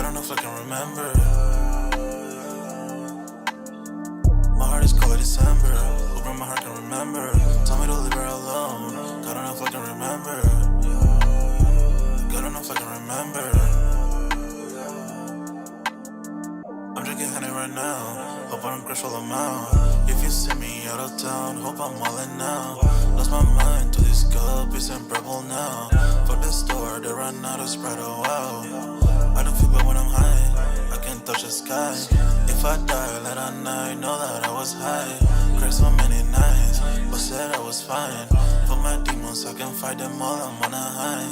don't know if I can remember. My heart is cold like December. Who broke my heart can remember. Tell me to leave her alone. I don't know if I can remember. I don't know if I can remember. I'm drinking honey right now. Hope I don't crash all amount. If you see me out of town, hope I'm wildin' now. Lost my mind to these guppies and purple now. Fuck the store, they run out of Sprite, oh wow. I don't feel bad when I'm high, I can't touch the sky. If I die late at night, know that I was high. Cried so many nights, but said I was fine. For my demons, I can fight them all, I'm on a high.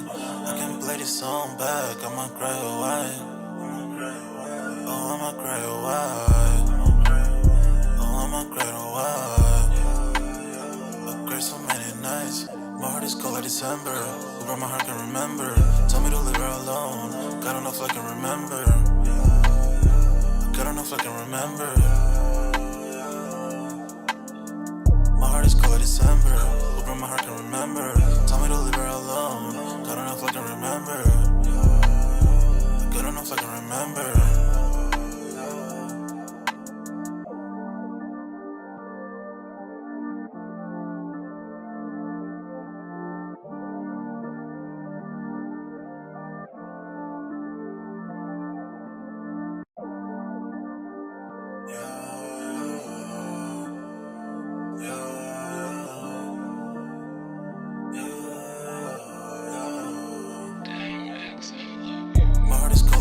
I can play this song back, I'ma cry or why. Oh, I'ma cry or why. Oh, I'ma cry or why. I cried so many nights. My heart is cold like December. Who broke my heart can remember. Tell me to leave her alone. I don't know if I can remember. I don't know if I can remember. My heart is cold like December. Who broke my heart can remember. Tell me to leave her alone. I don't know if I can remember. I don't know if I can remember.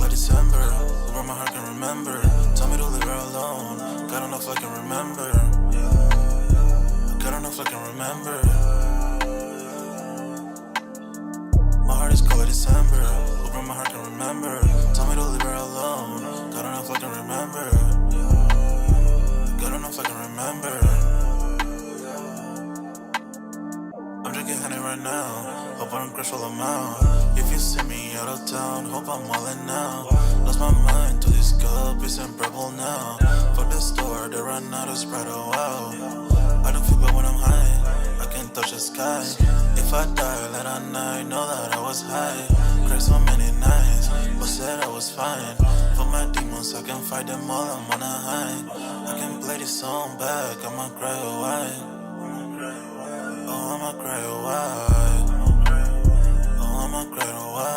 December, who broke my heart can remember. Tell me to leave her alone. I don't know if I can remember. I don't know if I can remember. My heart is cold like December. Who broke my heart can remember. Tell me to leave her alone. I don't know if I can remember. I don't know if I can remember. I'm drinking honey right now. Hope I don't crash all amount. If you see me out of town, hope I'm wildin' now. Lost my mind to these guppies and purple now. Fuck the store, they run out of Sprite, oh wow. I don't feel bad when I'm high, I can't touch the sky. If I die late at night, know that I was high. Cried so many nights, but said I was fine. For my demons, I can fight them all, I'm on a high. I can play this song back, I'ma cry or why. Oh, I'ma cry or why. Oh, I'ma cry or why.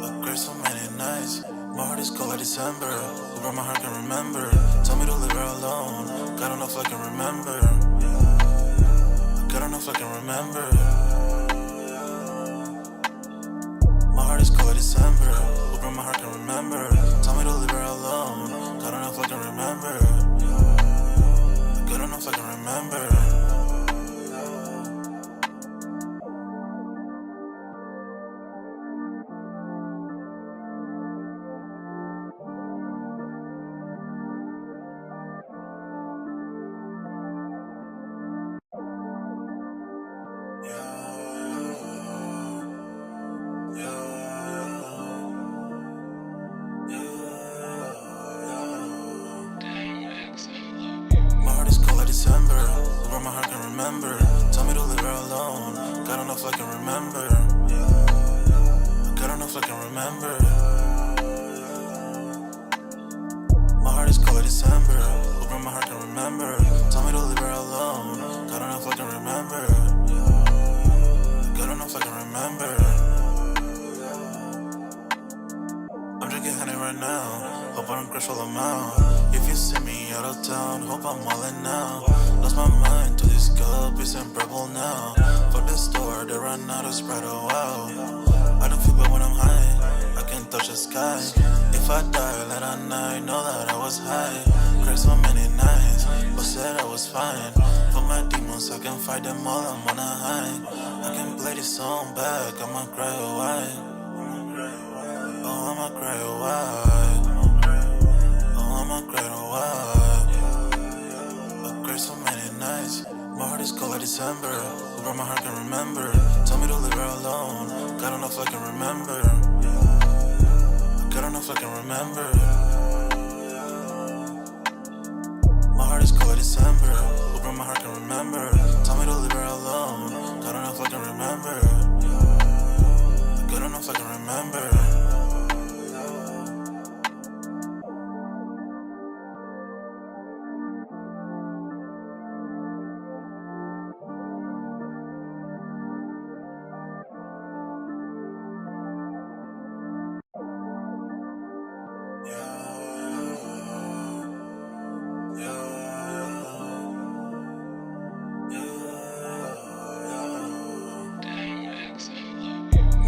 I cried so many nights. My heart is cold like December. Who broke my heart can remember. Tell me to leave her alone. I don't know if I can remember. I don't know if I can remember. My heart is cold like December. Who broke my heart can remember. Tell me to leave her alone. I don't know if I can remember. I don't know if I can remember. December, who broke my heart can remember. Tell me to leave her alone. I don't know if I can remember. I don't know if I can remember. My heart is cold like December. Who broke my heart can remember. Tell me to leave her alone. I don't know if I can remember. I don't know if I can remember. I'm drinking honey right now. Hope I don't crash all amount. If you see me out of town, hope I'm wildin' now. Lost my mind to these guppies and purple now. Fuck the store, they run out of Sprite, oh wow. I don't feel bad when I'm high, I can't touch the sky. If I die late at night, know that I was high. Cried so many nights, but said I was fine. For my demons, I can fight them all, I'm on a high. I can play this song back, I'ma cry or why. Oh, I'ma cry or why. Oh, I'ma cry or why. I cried so many nights. My heart is cold like December. Who broke my heart can remember. Tell me to leave her alone. I don't know if I can remember. I don't know if I can remember. My heart is cold like December. Who broke my heart can remember. Tell me to leave her alone. I don't know if I can remember. I don't know if I can remember. My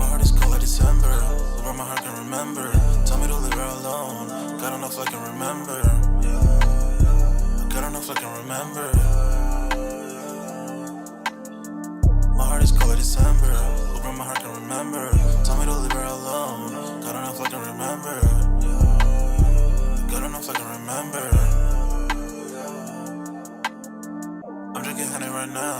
heart is cold like December, where my heart can remember. Tell me to leave her alone, God don't know if I can remember. God don't know if I can remember. My heart is cold like December, where my heart can remember. Tell me to leave her alone, God don't know if I can remember. God don't know if I can remember. I'm drinking honey right now,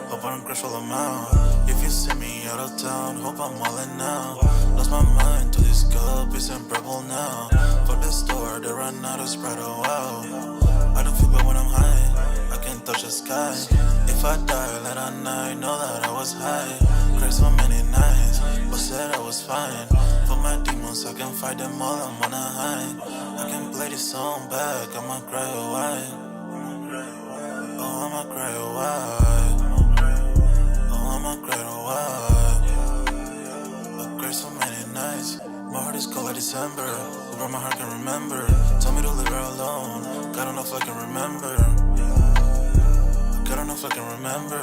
hope I don't crash all I'm out. If you see me out of town, hope I'm wildin' now. Lost my mind to this cup, it's unbearable now. For the store, they run out of Sprite, oh wow. I don't feel bad when I'm high, I can't touch the sky. If I die late at night, know that I was high. Cried so many nights, but said I was fine. For my demons, I can fight them all, I'm on a high. I can play this song back, I'ma cry, oh why? Oh, I'ma cry, oh why? Oh, I'ma cry, oh why? I cried so many nights. My heart is cold like December, where my heart can remember. Tell me to leave her alone, God don't know if I can remember. God don't know if I can remember.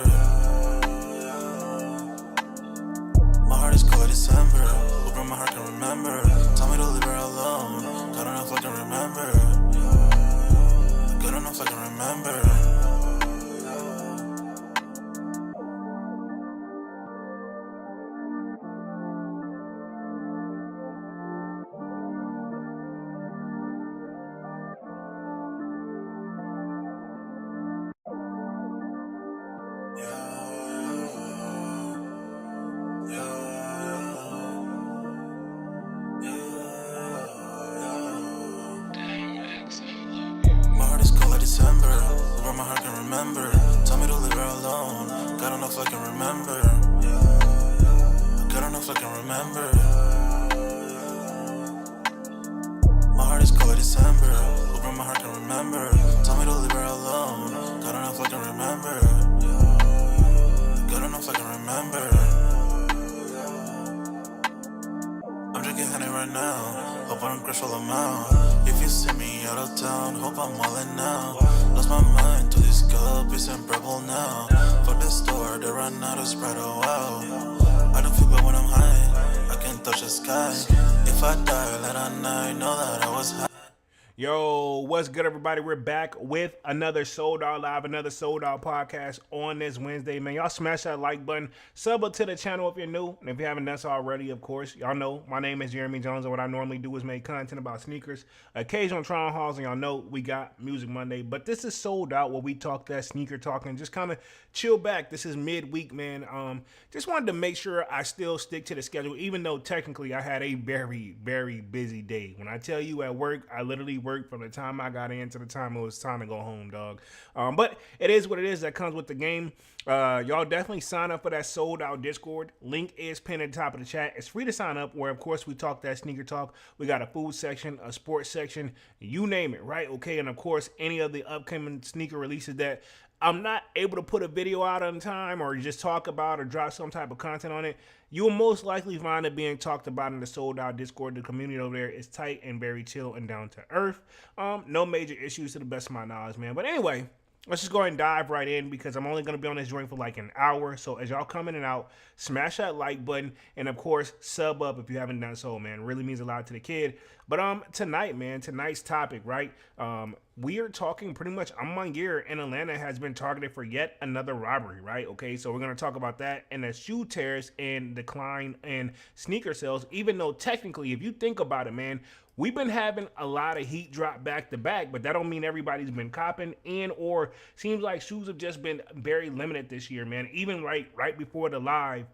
My heart is cold like December, where my heart can remember. Tell me to leave her alone, God don't know if I can remember. God don't know if I can remember. My heart is cold like December, where my heart can remember. Tell me to leave her alone, God don't know if I can remember. God don't know if I can remember. My heart is cold like December, where my heart can remember. Tell me to leave her alone, God don't know if I can remember. God don't know if I can remember. I'm drinking honey right now, hope I don't crash all I'm out. If you see me out of town, hope I'm wildin' now. Lost my mind to this cup, it's unbearable now. For the store, they run out of Sprite, oh wow. I don't feel bad when I'm high, I can't touch the sky. If I die late at night, know that I was high. Yo, what's good, everybody? We're back with another Sold Out Live, another Sold Out podcast on this Wednesday, man. Y'all smash that like button, sub up to the channel if you're new, and if you haven't done so already, of course, y'all know my name is Jeremy Jones, and what I normally do is make content about sneakers, occasional try-on hauls, and y'all know we got Music Monday, but this is Sold Out, where we talk that sneaker talk and just kind of chill back. This is midweek, man. Just wanted to make sure I still stick to the schedule, even though technically I had a very, very busy day. When I tell you at work, I literally worked from the time I got in to the time it was time to go home, dog. But it is what it is. That comes with the game. Y'all definitely sign up for that Sold Out Discord. Link is pinned at the top of the chat. It's free to sign up, where of course we talk that sneaker talk. We got a food section, a sports section, you name it, right? Okay, and of course any of the upcoming sneaker releases that I'm not able to put a video out on time or just talk about or drop some type of content on it, you'll most likely find it being talked about in the Sold Out Discord. The community over there is tight and very chill and down to earth. No major issues to the best of my knowledge, man. But anyway, let's just go ahead and dive right in, because I'm only going to be on this joint for like an hour. So as y'all come in and out, smash that like button, and of course sub up if you haven't done so, man. It really means a lot to the kid. But tonight, man, tonight's topic, right? We are talking pretty much Maniere in Atlanta has been targeted for yet another robbery, right? Okay, so we're going to talk about that and the shoe tears and decline in sneaker sales, even though technically, if you think about it, man, we've been having a lot of heat drop back to back, but that don't mean everybody's been copping, and or seems like shoes have just been very limited this year, man. Even right before the live,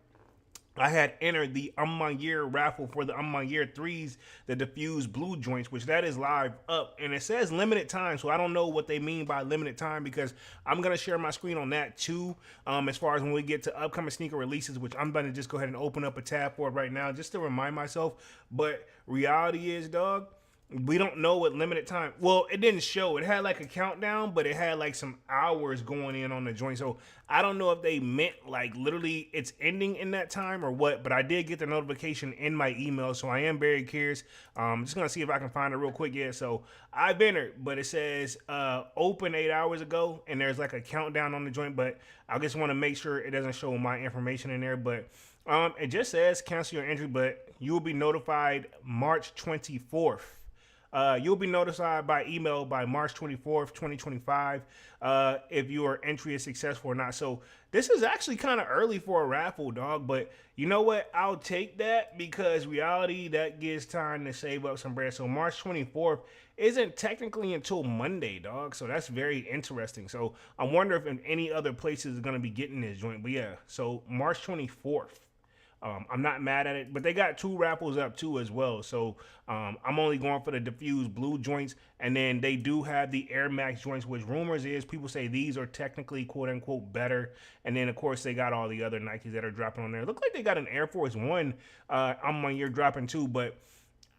I had entered the Maniere raffle for the Maniere 3s, the diffused blue joints, which that is live up. And it says limited time, so I don't know what they mean by limited time, because I'm going to share my screen on that too, as far as when we get to upcoming sneaker releases, which I'm going to just go ahead and open up a tab for right now just to remind myself. But reality is, dog, We don't know what limited time. Well, it didn't show. It had like a countdown, but it had like some hours going in on the joint. So I don't know if they meant like literally it's ending in that time or what. But I did get the notification in my email, so I am very curious. I'm just gonna see if I can find it real quick. Yeah, so I've entered, but it says open 8 hours ago, and there's like a countdown on the joint. But I just want to make sure it doesn't show my information in there. But it just says cancel your entry, but you will be notified March 24th. You'll be notified by email by March 24th, 2025, if your entry is successful or not. So this is actually kind of early for a raffle, dog. But you know what? I'll take that because reality, that gives time to save up some bread. So March 24th isn't technically until Monday, dog. So that's very interesting. So I wonder if in any other places are going to be getting this joint. But yeah, so March 24th. I'm not mad at it, but they got 2 raffles up too as well. So I'm only going for the diffused blue joints, and then they do have the Air Max joints, which rumors is people say these are technically quote unquote better. And then of course they got all the other Nikes that are dropping on there. Look like they got an Air Force One on my year dropping too, but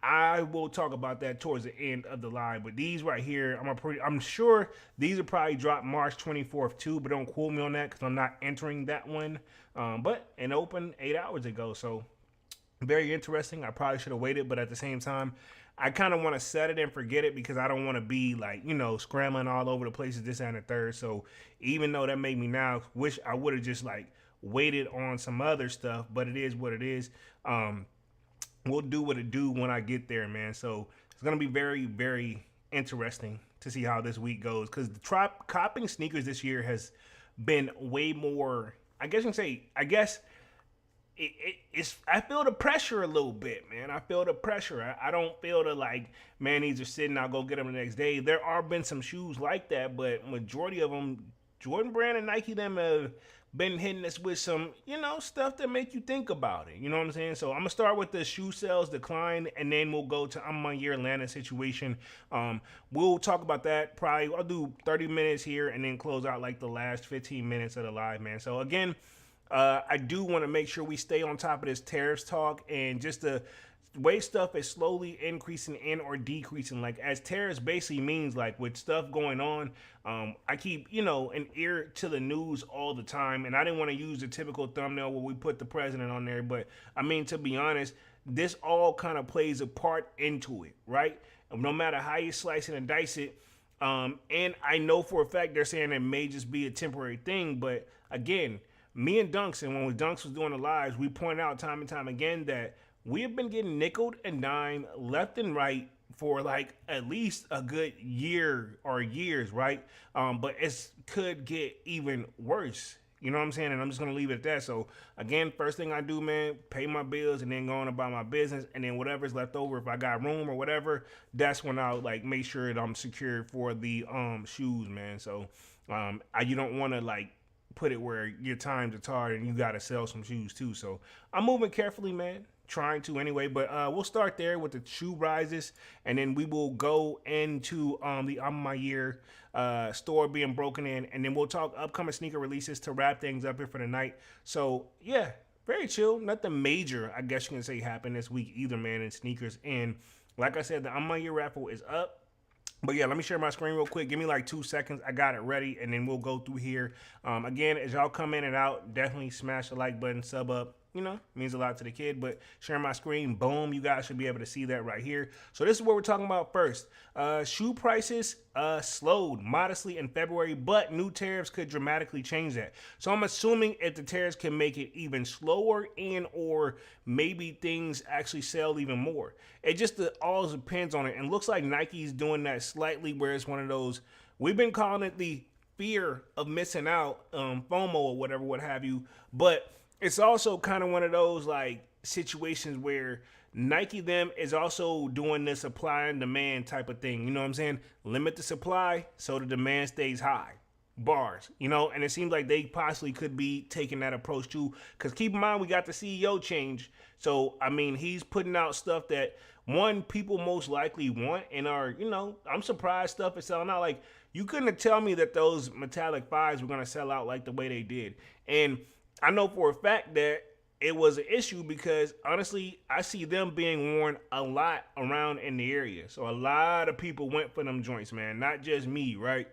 I will talk about that towards the end of the live. But these right here, I'm sure these will probably drop March 24th too, but don't quote me on that because I'm not entering that one. But it opened 8 hours ago, so very interesting. I probably should have waited, but at the same time, I kind of want to set it and forget it because I don't want to be like, scrambling all over the places, this and the third. So even though that made me now wish I would have just like waited on some other stuff, but it is what it is. We'll do what it do when I get there, man. So it's gonna be very, very interesting to see how this week goes because the copping sneakers this year has been way more. I guess it's. I feel the pressure a little bit, man. I feel the pressure. I don't feel the like, man, these are sitting. I'll go get them the next day. There are been some shoes like that, but majority of them, Jordan Brand and Nike, them have been hitting us with some, stuff that make you think about it. You know what I'm saying? So I'm gonna start with the shoe sales decline, and then we'll go to my year Atlanta situation. We'll talk about that. Probably I'll do 30 minutes here, and then close out like the last 15 minutes of the live, man. So again, I do want to make sure we stay on top of this tariffs talk and just the way stuff is slowly increasing and or decreasing. Like as tariffs basically means like with stuff going on, I keep, an ear to the news all the time. And I didn't want to use the typical thumbnail where we put the president on there. But I mean, to be honest, this all kind of plays a part into it, right? No matter how you slice it and dice it. And I know for a fact they're saying it may just be a temporary thing. But again, me and Dunks, and when Dunks was doing the lives, we point out time and time again that we have been getting nickeled and dimed left and right for like at least a good year or years, right? But it could get even worse. You know what I'm saying? And I'm just going to leave it at that. So, again, first thing I do, man, pay my bills and then go on about my business. And then whatever's left over, if I got room or whatever, that's when I'll, like, make sure that I'm secured for the shoes, man. So, you don't want to, like, put it where your times are tired and you got to sell some shoes, too. So, I'm moving carefully, man. Trying to anyway, but we'll start there with the shoe rises, and then we will go into the my year store being broken in, and then we'll talk upcoming sneaker releases to wrap things up here for the night. So yeah, very chill, nothing major, I guess you can say, happened this week either, man, in sneakers. And like I said, the my year raffle is up. But yeah, let me share my screen real quick. Give me like 2 seconds. I got it ready, and then we'll go through here. Again, as y'all come in and out, definitely smash the like button, sub up. Means a lot to the kid. But sharing my screen, boom, you guys should be able to see that right here. So this is what we're talking about first. Shoe prices slowed modestly in February, but new tariffs could dramatically change that. So I'm assuming if the tariffs can make it even slower and or maybe things actually sell even more. It just all depends on it. And looks like Nike's doing that slightly, where it's one of those, we've been calling it the fear of missing out, FOMO or whatever, what have you. But it's also kind of one of those like situations where Nike them is also doing the supply and demand type of thing. You know what I'm saying? Limit the supply so the demand stays high. Bars, and it seems like they possibly could be taking that approach too. Because keep in mind, we got the CEO change. So, I mean, he's putting out stuff that, one, people most likely want and are, I'm surprised stuff is selling out. Like, you couldn't tell me that those metallic fives were going to sell out like the way they did. And I know for a fact that it was an issue because honestly, I see them being worn a lot around in the area. So a lot of people went for them joints, man. Not just me, right?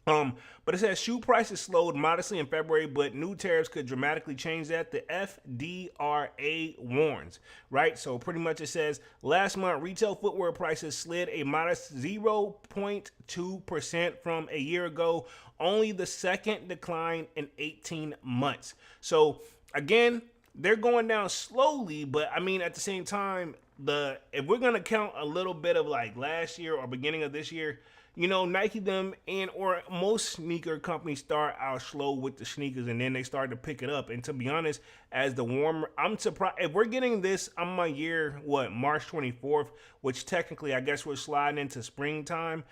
But it says shoe prices slowed modestly in February, but new tariffs could dramatically change that. The FDRA warns, right? So pretty much it says last month retail footwear prices slid a modest 0.2% from a year ago, only the second decline in 18 months. So again, they're going down slowly, but I mean at the same time, if we're gonna count a little bit of like last year or beginning of this year, you know, Nike them and or most sneaker companies start out slow with the sneakers and then they start to pick it up. And to be honest, as the warmer, I'm surprised if we're getting this. I'm my year March 24th, which technically I guess we're sliding into springtime.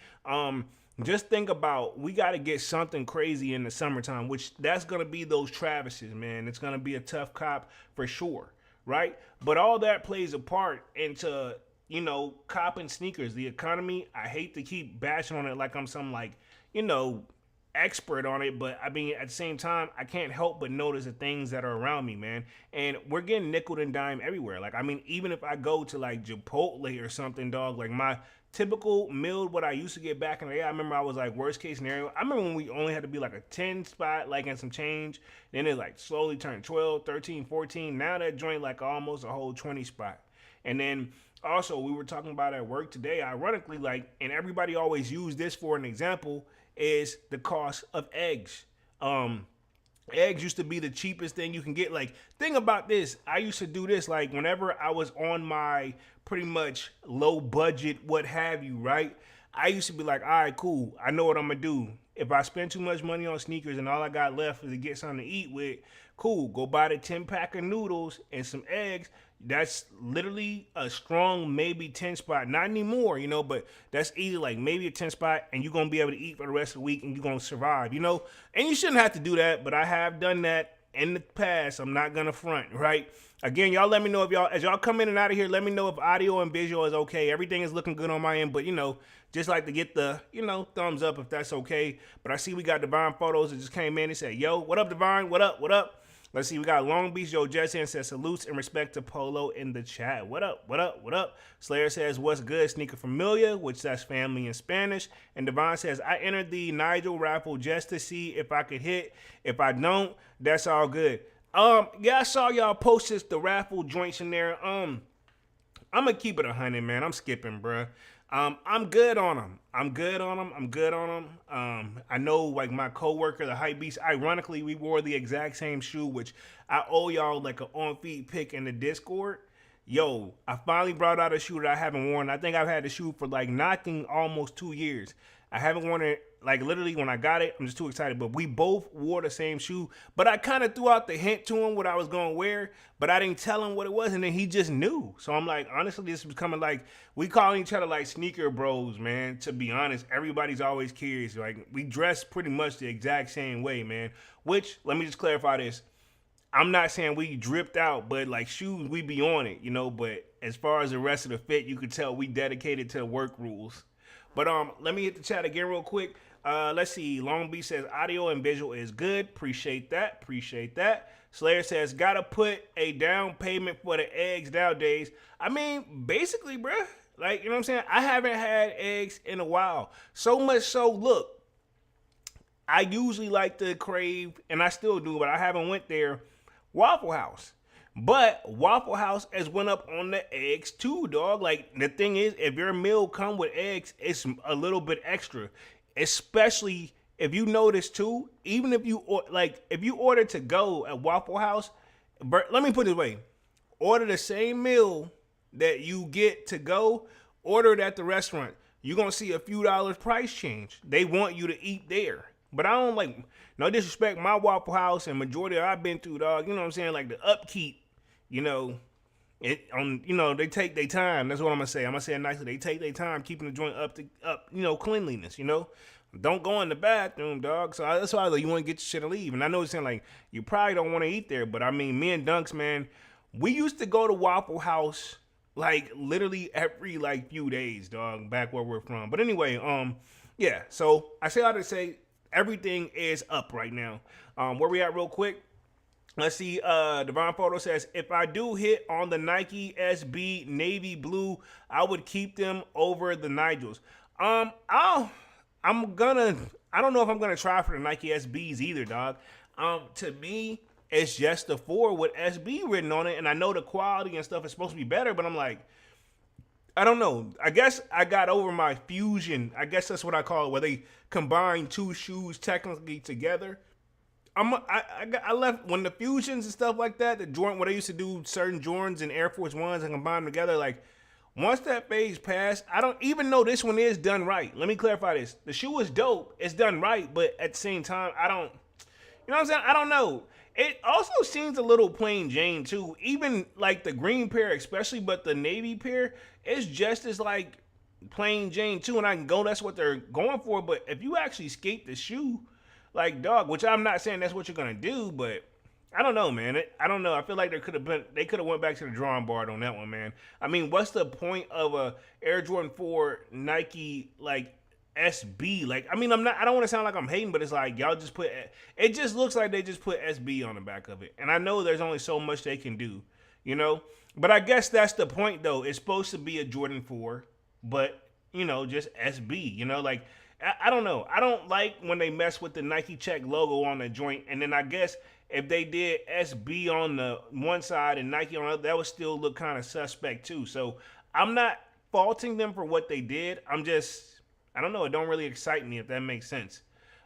Just think about, we got to get something crazy in the summertime, which that's gonna be those Travises, man. It's gonna be a tough cop for sure, right? But all that plays a part into, you know, copping sneakers. The economy, I hate to keep bashing on it like I'm some like, you know, expert on it, but I mean, at the same time, I can't help but notice the things that are around me, man. And we're getting nickel and dime everywhere. Like, I mean, even if I go to like Chipotle or something, dog, like my typical meal, what I used to get back in the day, I remember I was like, worst case scenario, I remember when we only had to be like a 10 spot, like, and some change. Then it like slowly turned 12, 13, 14. Now that joint like almost a whole 20 spot. And then also, we were talking about at work today, ironically, like, and everybody always use this for an example, is the cost of eggs. Eggs used to be the cheapest thing you can get. Like, think about this. I used to do this, like, whenever I was on my pretty much low budget, what have you, right? I used to be like, all right, cool. I know what I'm going to do. If I spend too much money on sneakers and all I got left is to get something to eat with, cool. Go buy the 10-pack of noodles and some eggs. That's literally a strong maybe 10 spot. Not anymore, you know, but that's easy, like maybe a 10 spot, and you're going to be able to eat for the rest of the week and you're going to survive, you know? And you shouldn't have to do that, but I have done that in the past. I'm not going to front, right? Again, y'all let me know if y'all, as y'all come in and out of here, let me know if audio and visual is okay. Everything is looking good on my end, but, you know, just like to get the, you know, thumbs up if that's okay. But I see we got Divine Photos that just came in and said, yo, what up, Divine? What up? What up? Let's see, we got Long Beach Joe Jesse says salutes and respect to Polo in the chat. What up? What up? What up? Slayer says, what's good? Sneaker Familia, which that's family in Spanish. And Devon says, I entered the Nigel raffle just to see if I could hit. If I don't, that's all good. Yeah, I saw y'all posted the raffle joints in there. I'm gonna keep it 100, man. I'm skipping, bruh. I'm good on them. I'm good on them. I know, like, my coworker, the Hype Beast, ironically, we wore the exact same shoe, which I owe y'all like an on-feet pic in the Discord. Yo, I finally brought out a shoe that I haven't worn. I think I've had the shoe for like knocking almost 2 years. I haven't worn it, like, literally when I got it, I'm just too excited. But we both wore the same shoe. But I kind of threw out the hint to him what I was going to wear, but I didn't tell him what it was, and then he just knew. So I'm like, honestly, this is becoming like, we calling each other like sneaker bros, man. To be honest, everybody's always curious. Like, we dress pretty much the exact same way, man. Which, let me just clarify this. I'm not saying we dripped out, but like shoes, we be on it, you know. But as far as the rest of the fit, you could tell we dedicated to the work rules. But let me hit the chat again real quick. Let's see. Long Beach says audio and visual is good. Appreciate that. Appreciate that. Slayer says gotta put a down payment for the eggs nowadays. I mean, basically, bruh. Like, you know what I'm saying? I haven't had eggs in a while. So much so, look, I usually like to crave, and I still do, but I haven't went there, Waffle House. But Waffle House has went up on the eggs too, dog. Like, the thing is, if your meal come with eggs, it's a little bit extra. Especially if you notice too, even if you, like, if you order to go at Waffle House, let me put it this way. Order the same meal that you get to go, order it at the restaurant. You're going to see a few dollars price change. They want you to eat there. But I don't, like, no disrespect, my Waffle House and majority of I've been through, dog, you know what I'm saying? Like, the upkeep, you know, they take their time. That's what I'm gonna say. I'm gonna say it nicely. They take their time keeping the joint up, you know, cleanliness, you know. Don't go in the bathroom, dog. So that's why you want to get your shit and leave. And I know it's saying, like, you probably don't want to eat there, but I mean, me and Dunks, man, we used to go to Waffle House like literally every like few days, dog, back where we're from. But anyway, yeah. So I say all to say everything is up right now. Where we at real quick? Let's see. Divine Photo says, if I do hit on the Nike SB navy blue, I would keep them over the Nigels. I'll. I'm gonna. I don't know if I'm gonna try for the Nike SBs either, dog. To me, it's just the four with SB written on it, and I know the quality and stuff is supposed to be better, but I'm like, I don't know. I guess I got over my fusion. I guess that's what I call it, where they combine two shoes technically together. I left when the fusions and stuff like that, the joint where they used to do certain Jordans and Air Force Ones and combine them together. Like once that phase passed, I don't even know this one is done right. Let me clarify this: the shoe is dope, it's done right, but at the same time, I don't. You know what I'm saying? I don't know. It also seems a little plain Jane too. Even like the green pair, especially, but the navy pair is just as like plain Jane too. And I can go, that's what they're going for. But if you actually skate the shoe, like dog, which I'm not saying that's what you're gonna do, but I don't know, man. I don't know. I feel like they could have went back to the drawing board on that one, man. I mean, what's the point of a Air Jordan 4 Nike like SB? Like, I mean, I don't want to sound like I'm hating, but it's like y'all just put. It just looks like they just put SB on the back of it, and I know there's only so much they can do, you know. But I guess that's the point, though. It's supposed to be a Jordan 4, but you know, just SB. You know, like I don't know. I don't like when they mess with the Nike Check logo on the joint, and then I guess if they did SB on the one side and Nike on the other, that would still look kind of suspect too. So I'm not faulting them for what they did. I don't know. It don't really excite me, if that makes sense.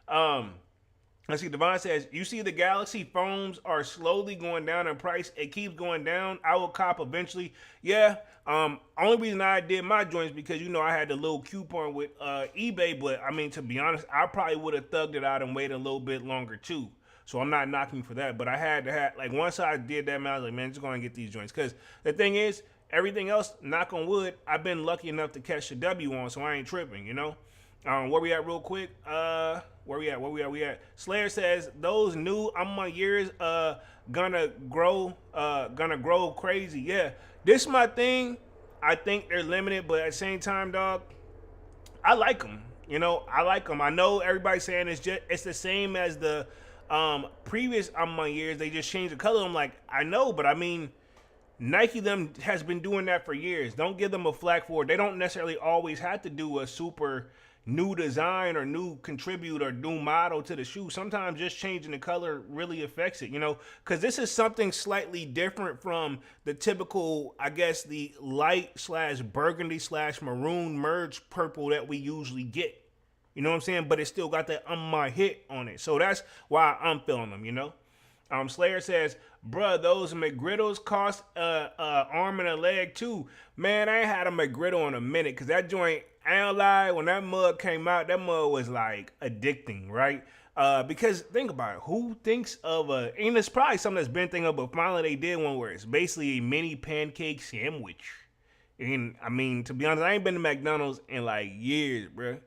Let's see. Devon says, you see the Galaxy foams are slowly going down in price. It keeps going down. I will cop eventually. Yeah. Only reason I did my joints because, you know, I had the little coupon with eBay. But, I mean, to be honest, I probably would have thugged it out and waited a little bit longer, too. So I'm not knocking for that. But I had to have, like, once I did that, man, I was like, man, just going to get these joints. Because the thing is, everything else, knock on wood, I've been lucky enough to catch the W on, so I ain't tripping, you know? Where we at real quick? Where we at? Slayer says, those new years gonna grow crazy. Yeah. This is my thing. I think they're limited, but at the same time, dog, I like them. You know, I like them. I know everybody's saying it's the same as the previous years. They just changed the color. I'm like, I know, but I mean, Nike them has been doing that for years. Don't give them a flack for it. They don't necessarily always have to do a super new design or new contribute or new model to the shoe. Sometimes just changing the color really affects it, you know, because this is something slightly different from the typical, I guess, the light / burgundy / maroon merge purple that we usually get. You know what I'm saying? But it still got that my hit on it. So that's why I'm feeling them, you know? Slayer says, bruh, those McGriddles cost arm and a leg too. Man, I ain't had a McGriddle in a minute because that joint, I ain't lie, when that mug came out, that mug was like addicting, right? Because think about it, who thinks of and it's probably something that's been thinking of, but finally they did one where it's basically a mini pancake sandwich. And I mean, to be honest, I ain't been to McDonald's in like years, bruh.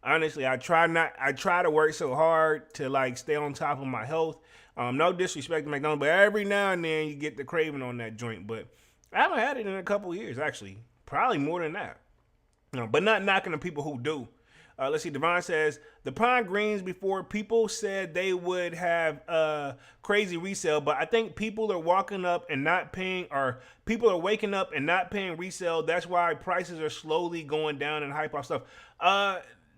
Honestly, I try to work so hard to like stay on top of my health. No disrespect to McDonald's, but every now and then you get the craving on that joint. But I haven't had it in a couple years, actually. Probably more than that. No, but not knocking the people who do. Let's see. Devon says the pine greens before people said they would have crazy resale, but I think people are walking up and not paying, or people are waking up and not paying resale. That's why prices are slowly going down and hype off stuff.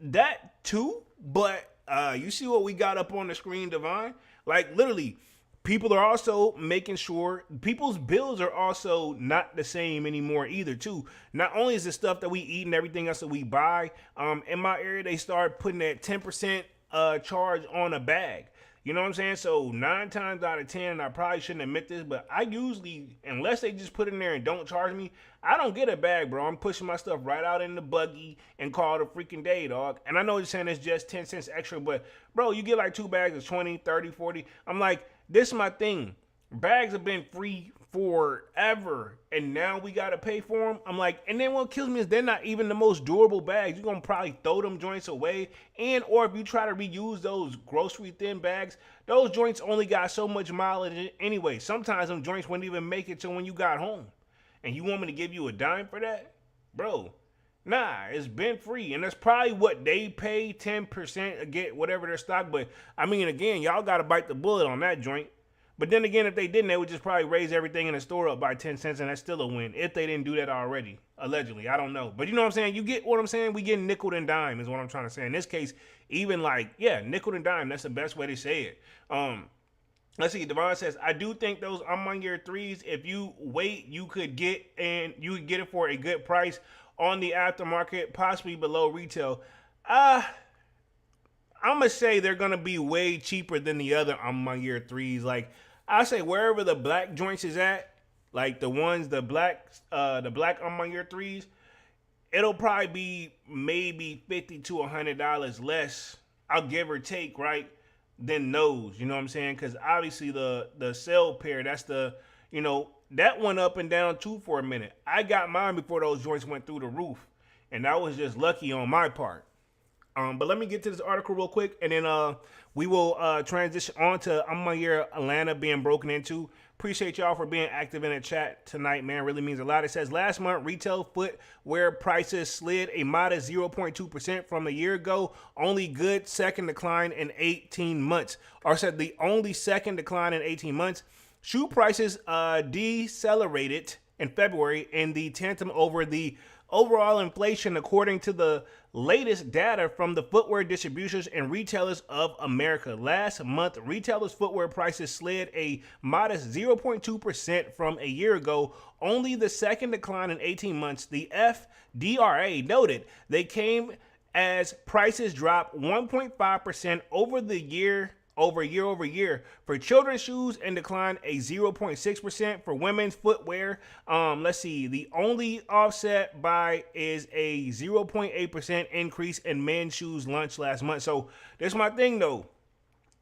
That too, but you see what we got up on the screen, Devon? Like literally, people are also making sure people's bills are also not the same anymore either too. Not only is the stuff that we eat and everything else that we buy, in my area they start putting that 10% charge on a bag. You know what I'm saying? So 9 times out of 10, I probably shouldn't admit this, but I usually, unless they just put it in there and don't charge me, I don't get a bag, bro. I'm pushing my stuff right out in the buggy and call it a freaking day, dog. And I know you're saying it's just 10 cents extra, but bro, you get like 2 bags of 20, 30, 40. I'm like, this is my thing. Bags have been free forever, and now we gotta pay for them. I'm like, and then what kills me is they're not even the most durable bags. You're gonna probably throw them joints away, and or if you try to reuse those grocery thin bags, those joints only got so much mileage anyway. Sometimes them joints wouldn't even make it to when you got home, and you want me to give you a dime for that, bro? Nah, it's been free, and that's probably what they pay, 10% to get whatever their stock. But I mean, again, y'all gotta bite the bullet on that joint. But then again, if they didn't, they would just probably raise everything in the store up by 10 cents, and that's still a win. If they didn't do that already, allegedly. I don't know. But you know what I'm saying? You get what I'm saying? We get nickel and dime is what I'm trying to say. In this case, even like, yeah, nickel and dime. That's the best way to say it. Let's see. Devon says, I do think those Maniere threes, if you wait, you could get it for a good price on the aftermarket, possibly below retail. I'm going to say they're going to be way cheaper than the other Maniere threes. Like, I say wherever the black joints is at, like the black Maniere threes, it'll probably be maybe $50 to $100 less, I'll give or take, right, than those. You know what I'm saying? Because obviously the cell pair, that's the, that went up and down too for a minute. I got mine before those joints went through the roof, and that was just lucky on my part. But let me get to this article real quick, and then we will transition on to Maniere Atlanta being broken into. Appreciate y'all for being active in the chat tonight, man. Really means a lot. It says, last month, retail footwear prices slid a modest 0.2% from a year ago. Only good second decline in 18 months. Or said the only second decline in 18 months. Shoe prices decelerated in February in the tantrum over the overall inflation, according to the latest data from the Footwear Distributors and Retailers of America. Last month, retailers' footwear prices slid a modest 0.2% from a year ago, only the second decline in 18 months. The FDRA noted they came as prices dropped 1.5% over year for children's shoes and declined a 0.6% for women's footwear. Let's see, the only offset by is a 0.8% increase in men's shoes launch last month. So that's my thing though.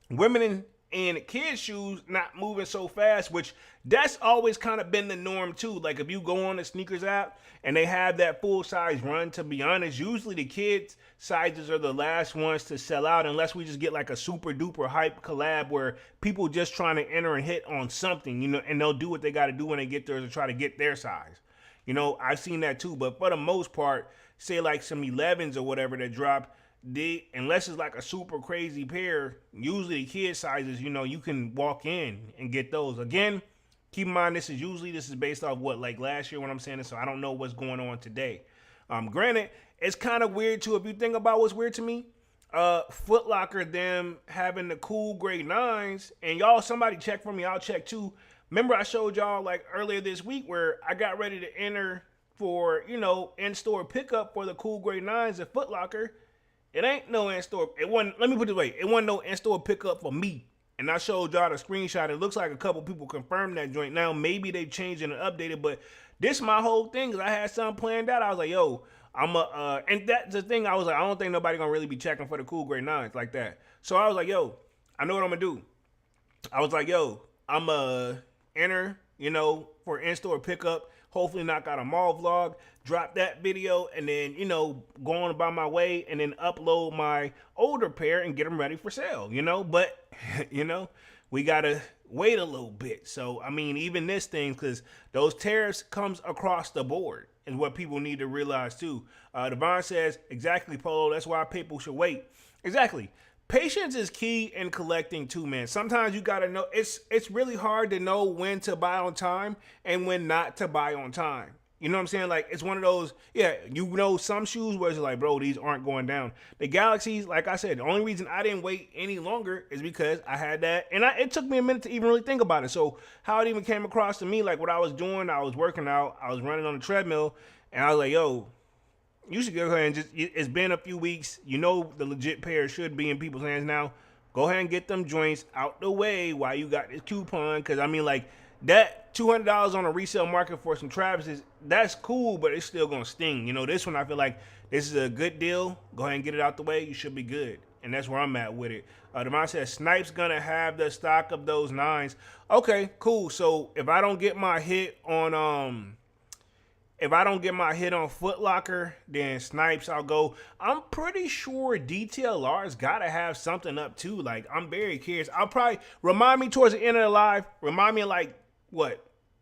Women and kids shoes not moving so fast, which that's always kind of been the norm too. Like if you go on the sneakers app and they have that full size run, to be honest, usually the kids sizes are the last ones to sell out, unless we just get like a super duper hype collab where people just trying to enter and hit on something, and they'll do what they got to do when they get there to try to get their size. I've seen that too, but for the most part, say like some 11s or whatever that drop, unless it's like a super crazy pair, usually the kid sizes, you can walk in and get those. Again, keep in mind, this is based off what, like last year when I'm saying this, so I don't know what's going on today. Granted, it's kind of weird too. If you think about what's weird to me, Foot Locker, them having the cool grade 9s, and y'all, somebody check for me, I'll check too. Remember I showed y'all like earlier this week where I got ready to enter for, in-store pickup for the cool grade 9s at Foot Locker. It ain't no in-store. It wasn't, let me put it this way. It wasn't no in-store pickup for me. And I showed y'all the screenshot. It looks like a couple people confirmed that joint. Now, maybe they've changed and updated, but this my whole thing, because I had something planned out. I was like, yo, and that's the thing. I was like, I don't think nobody gonna really be checking for the cool grade 9s like that. So I was like, yo, I know what I'm gonna do. I was like, yo, I'm enter, for in-store pickup. Hopefully knock out a mall vlog, drop that video, and then, go on about my way and then upload my older pair and get them ready for sale, But, we got to wait a little bit. So, I mean, even this thing, because those tariffs comes across the board is what people need to realize too. Devon says, exactly, Polo, that's why people should wait. Exactly. Patience is key in collecting too, man. Sometimes you gotta know, it's really hard to know when to buy on time and when not to buy on time. You know what I'm saying? Like, it's one of those, some shoes where it's like, bro, these aren't going down. The Galaxies, like I said, the only reason I didn't wait any longer is because I had that, and it took me a minute to even really think about it. So how it even came across to me, like what I was doing, I was working out, I was running on the treadmill, and I was like, yo, you should go ahead and it's been a few weeks. The legit pair should be in people's hands now. Go ahead and get them joints out the way while you got this coupon. Because, I mean, like, that $200 on a resale market for some Travises, that's cool, but it's still going to sting. This one, I feel like this is a good deal. Go ahead and get it out the way. You should be good. And that's where I'm at with it. Devon says, Snipe's going to have the stock of those 9s. Okay, cool. So, if I don't get my hit on... If I don't get my hit on Foot Locker, then Snipes, I'll go. I'm pretty sure DTLR's got to have something up too. Like, I'm very curious. I'll probably remind me towards the end of the live. Remind me in like,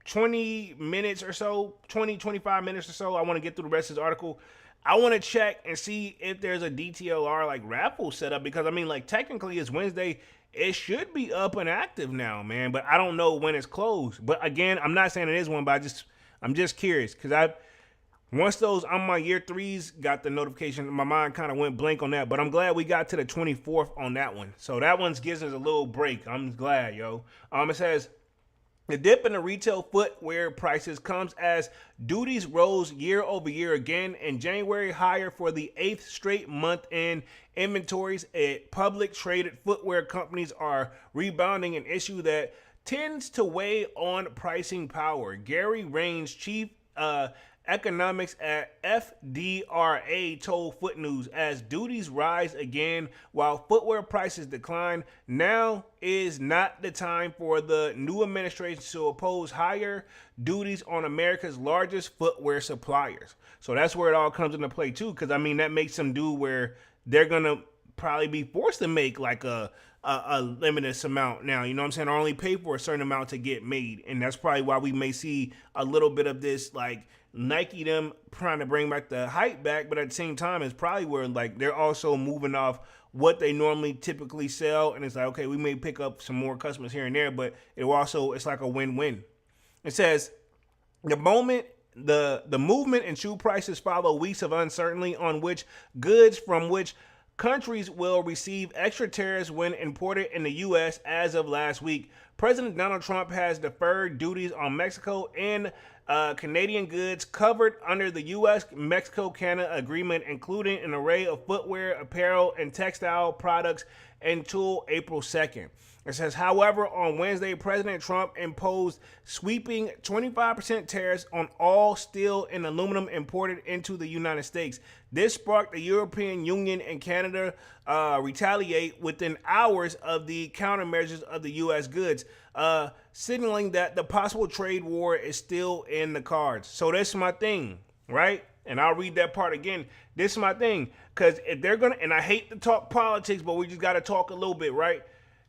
20 minutes or so, 20, 25 minutes or so. I want to get through the rest of this article. I want to check and see if there's a DTLR like raffle set up, because I mean, like, technically it's Wednesday. It should be up and active now, man. But I don't know when it's closed. But again, I'm not saying it is one, but I'm just curious, because once those on my year threes got the notification, my mind kind of went blank on that. But I'm glad we got to the 24th on that one. So that one gives us a little break. I'm glad, yo. It says the dip in the retail footwear prices comes as duties rose year over year again in January, higher for the 8th straight month in inventories at public traded footwear companies are rebounding, an issue that tends to weigh on pricing power. Gary Rains, chief economics at FDRA, told Foot News as duties rise again while footwear prices decline, now is not the time for the new administration to oppose higher duties on America's largest footwear suppliers. So that's where it all comes into play too, because I mean that makes them do where they're gonna probably be forced to make like a limited amount now, you know what I'm saying, or only pay for a certain amount to get made. And that's probably why we may see a little bit of this, like Nike them trying to bring back the hype back, but at the same time it's probably where like they're also moving off what they normally typically sell, and it's like, okay, we may pick up some more customers here and there, but it's like a win-win. It says the movement in shoe prices follow weeks of uncertainty on which goods from which countries will receive extra tariffs when imported in the U.S. As of last week, President Donald Trump has deferred duties on Mexico and Canadian goods covered under the U.S.-Mexico-Canada agreement, including an array of footwear, apparel, and textile products until April 2nd. It says, however, on Wednesday, President Trump imposed sweeping 25% tariffs on all steel and aluminum imported into the United States. This sparked the European Union and Canada retaliate within hours of the countermeasures of the U.S. goods, signaling that the possible trade war is still in the cards. So that's my thing, right? And I'll read that part again. This is my thing, because if they're going to, and I hate to talk politics, but we just got to talk a little bit, right?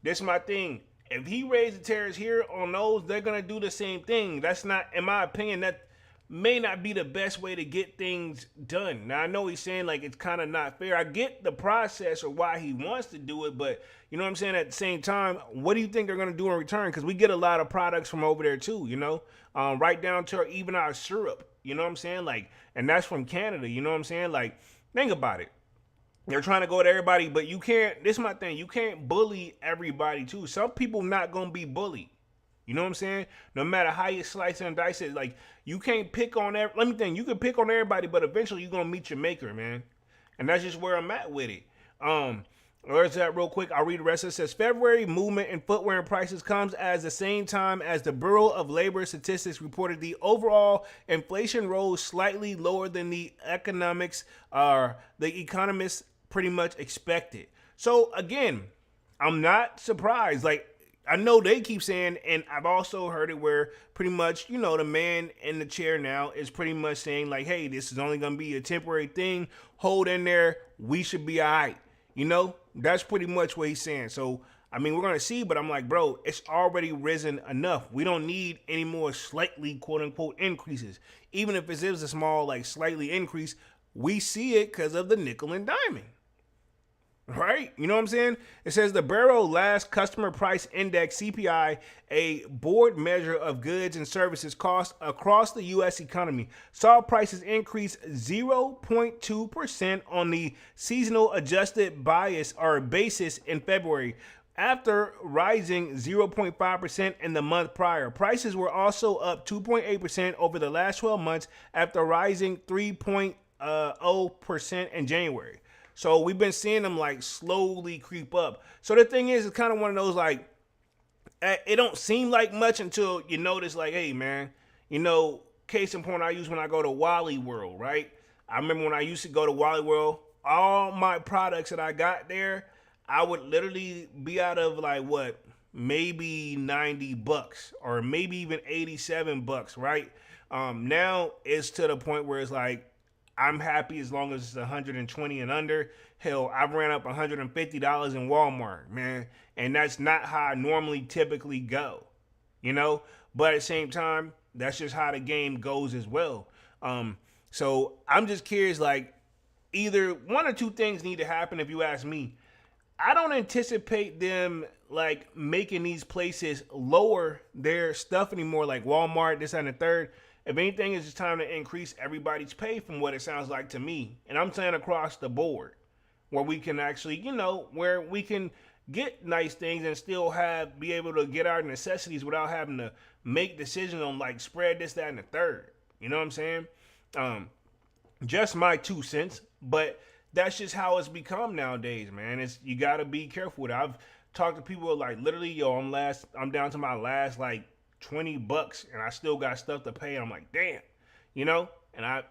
This is my thing. If he raised the tariffs here on those, they're going to do the same thing. That's not, in my opinion, that may not be the best way to get things done. Now, I know he's saying like it's kind of not fair. I get the process or why he wants to do it, but you know what I'm saying? At the same time, what do you think they're going to do in return? Because we get a lot of products from over there too, you know, right down to even our syrup, you know what I'm saying? Like, and that's from Canada, you know what I'm saying? Like, think about it. They're trying to go at everybody, but you can't, this is my thing, you can't bully everybody too. Some people not going to be bullied. You know what I'm saying? No matter how you slice and dice it, like, you can't pick on let me think, you can pick on everybody, but eventually you're going to meet your maker, man. And that's just where I'm at with it. Where's that real quick? I'll read the rest. It says, February movement in footwear and prices comes at the same time as the Bureau of Labor Statistics reported the overall inflation rose slightly lower than the economists pretty much expected. So again, I'm not surprised. Like, I know they keep saying, and I've also heard it where pretty much, you know, the man in the chair now is pretty much saying like, hey, this is only going to be a temporary thing. Hold in there. We should be all right. You know, that's pretty much what he's saying. So, I mean, we're going to see, but I'm like, bro, it's already risen enough. We don't need any more slightly, quote unquote, increases. Even if it is a small, like, slightly increase, we see it because of the nickel and diamond. Right? You know what I'm saying? It says the Bureau last customer price index, CPI, a board measure of goods and services cost across the U.S. economy, saw prices increase 0.2% on the seasonal adjusted basis in February, after rising 0.5% in the month prior. Prices were also up 2.8% over the last 12 months after rising 3.0% in January. So we've been seeing them like slowly creep up. So the thing is, it's kind of one of those like, it don't seem like much until you notice like, hey man, you know, case in point I use when I go to Wally World, right? I remember when I used to go to Wally World, all my products that I got there, I would literally be out of like what, maybe $90 or maybe even $87, right? Now it's to the point where it's like, I'm happy as long as it's 120 and under. Hell, I ran up $150 in Walmart, man. And that's not how I normally typically go, you know? But at the same time, that's just how the game goes as well. So I'm just curious, like, either one or two things need to happen if you ask me. I don't anticipate them like making these places lower their stuff anymore, like Walmart, this and the third. If anything, it's just time to increase everybody's pay from what it sounds like to me. And I'm saying across the board, where we can actually, where we can get nice things and still be able to get our necessities without having to make decisions on like spread this, that, and the third. You know what I'm saying? Just my 2 cents, but that's just how it's become nowadays, man. You gotta be careful with it. I've talked to people like literally, I'm down to my last like $20 and I still got stuff to pay. And I'm like, damn, and I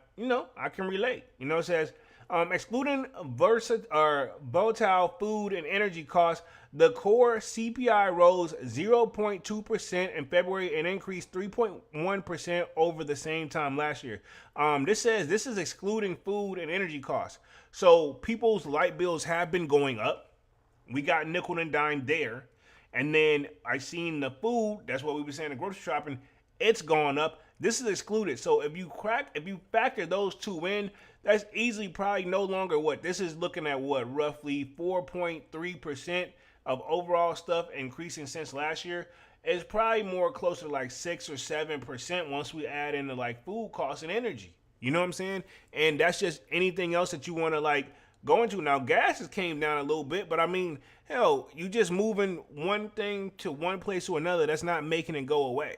can relate. It says, excluding volatile food and energy costs, the core CPI rose 0.2% in February and increased 3.1% over the same time last year. This says this is excluding food and energy costs. So people's light bills have been going up. We got nickel and dime there. And then I seen the food, that's what we were saying, the grocery shopping, it's gone up. This is excluded. So if you factor those two in, that's easily probably no longer this is looking at roughly 4.3% of overall stuff increasing since last year. It's probably more closer to like 6 or 7% once we add in the like food costs and energy. You know what I'm saying? And that's just anything else that you want to like go into. Now, gas has came down a little bit, but I mean, hell, you just moving one thing to one place to another, that's not making it go away.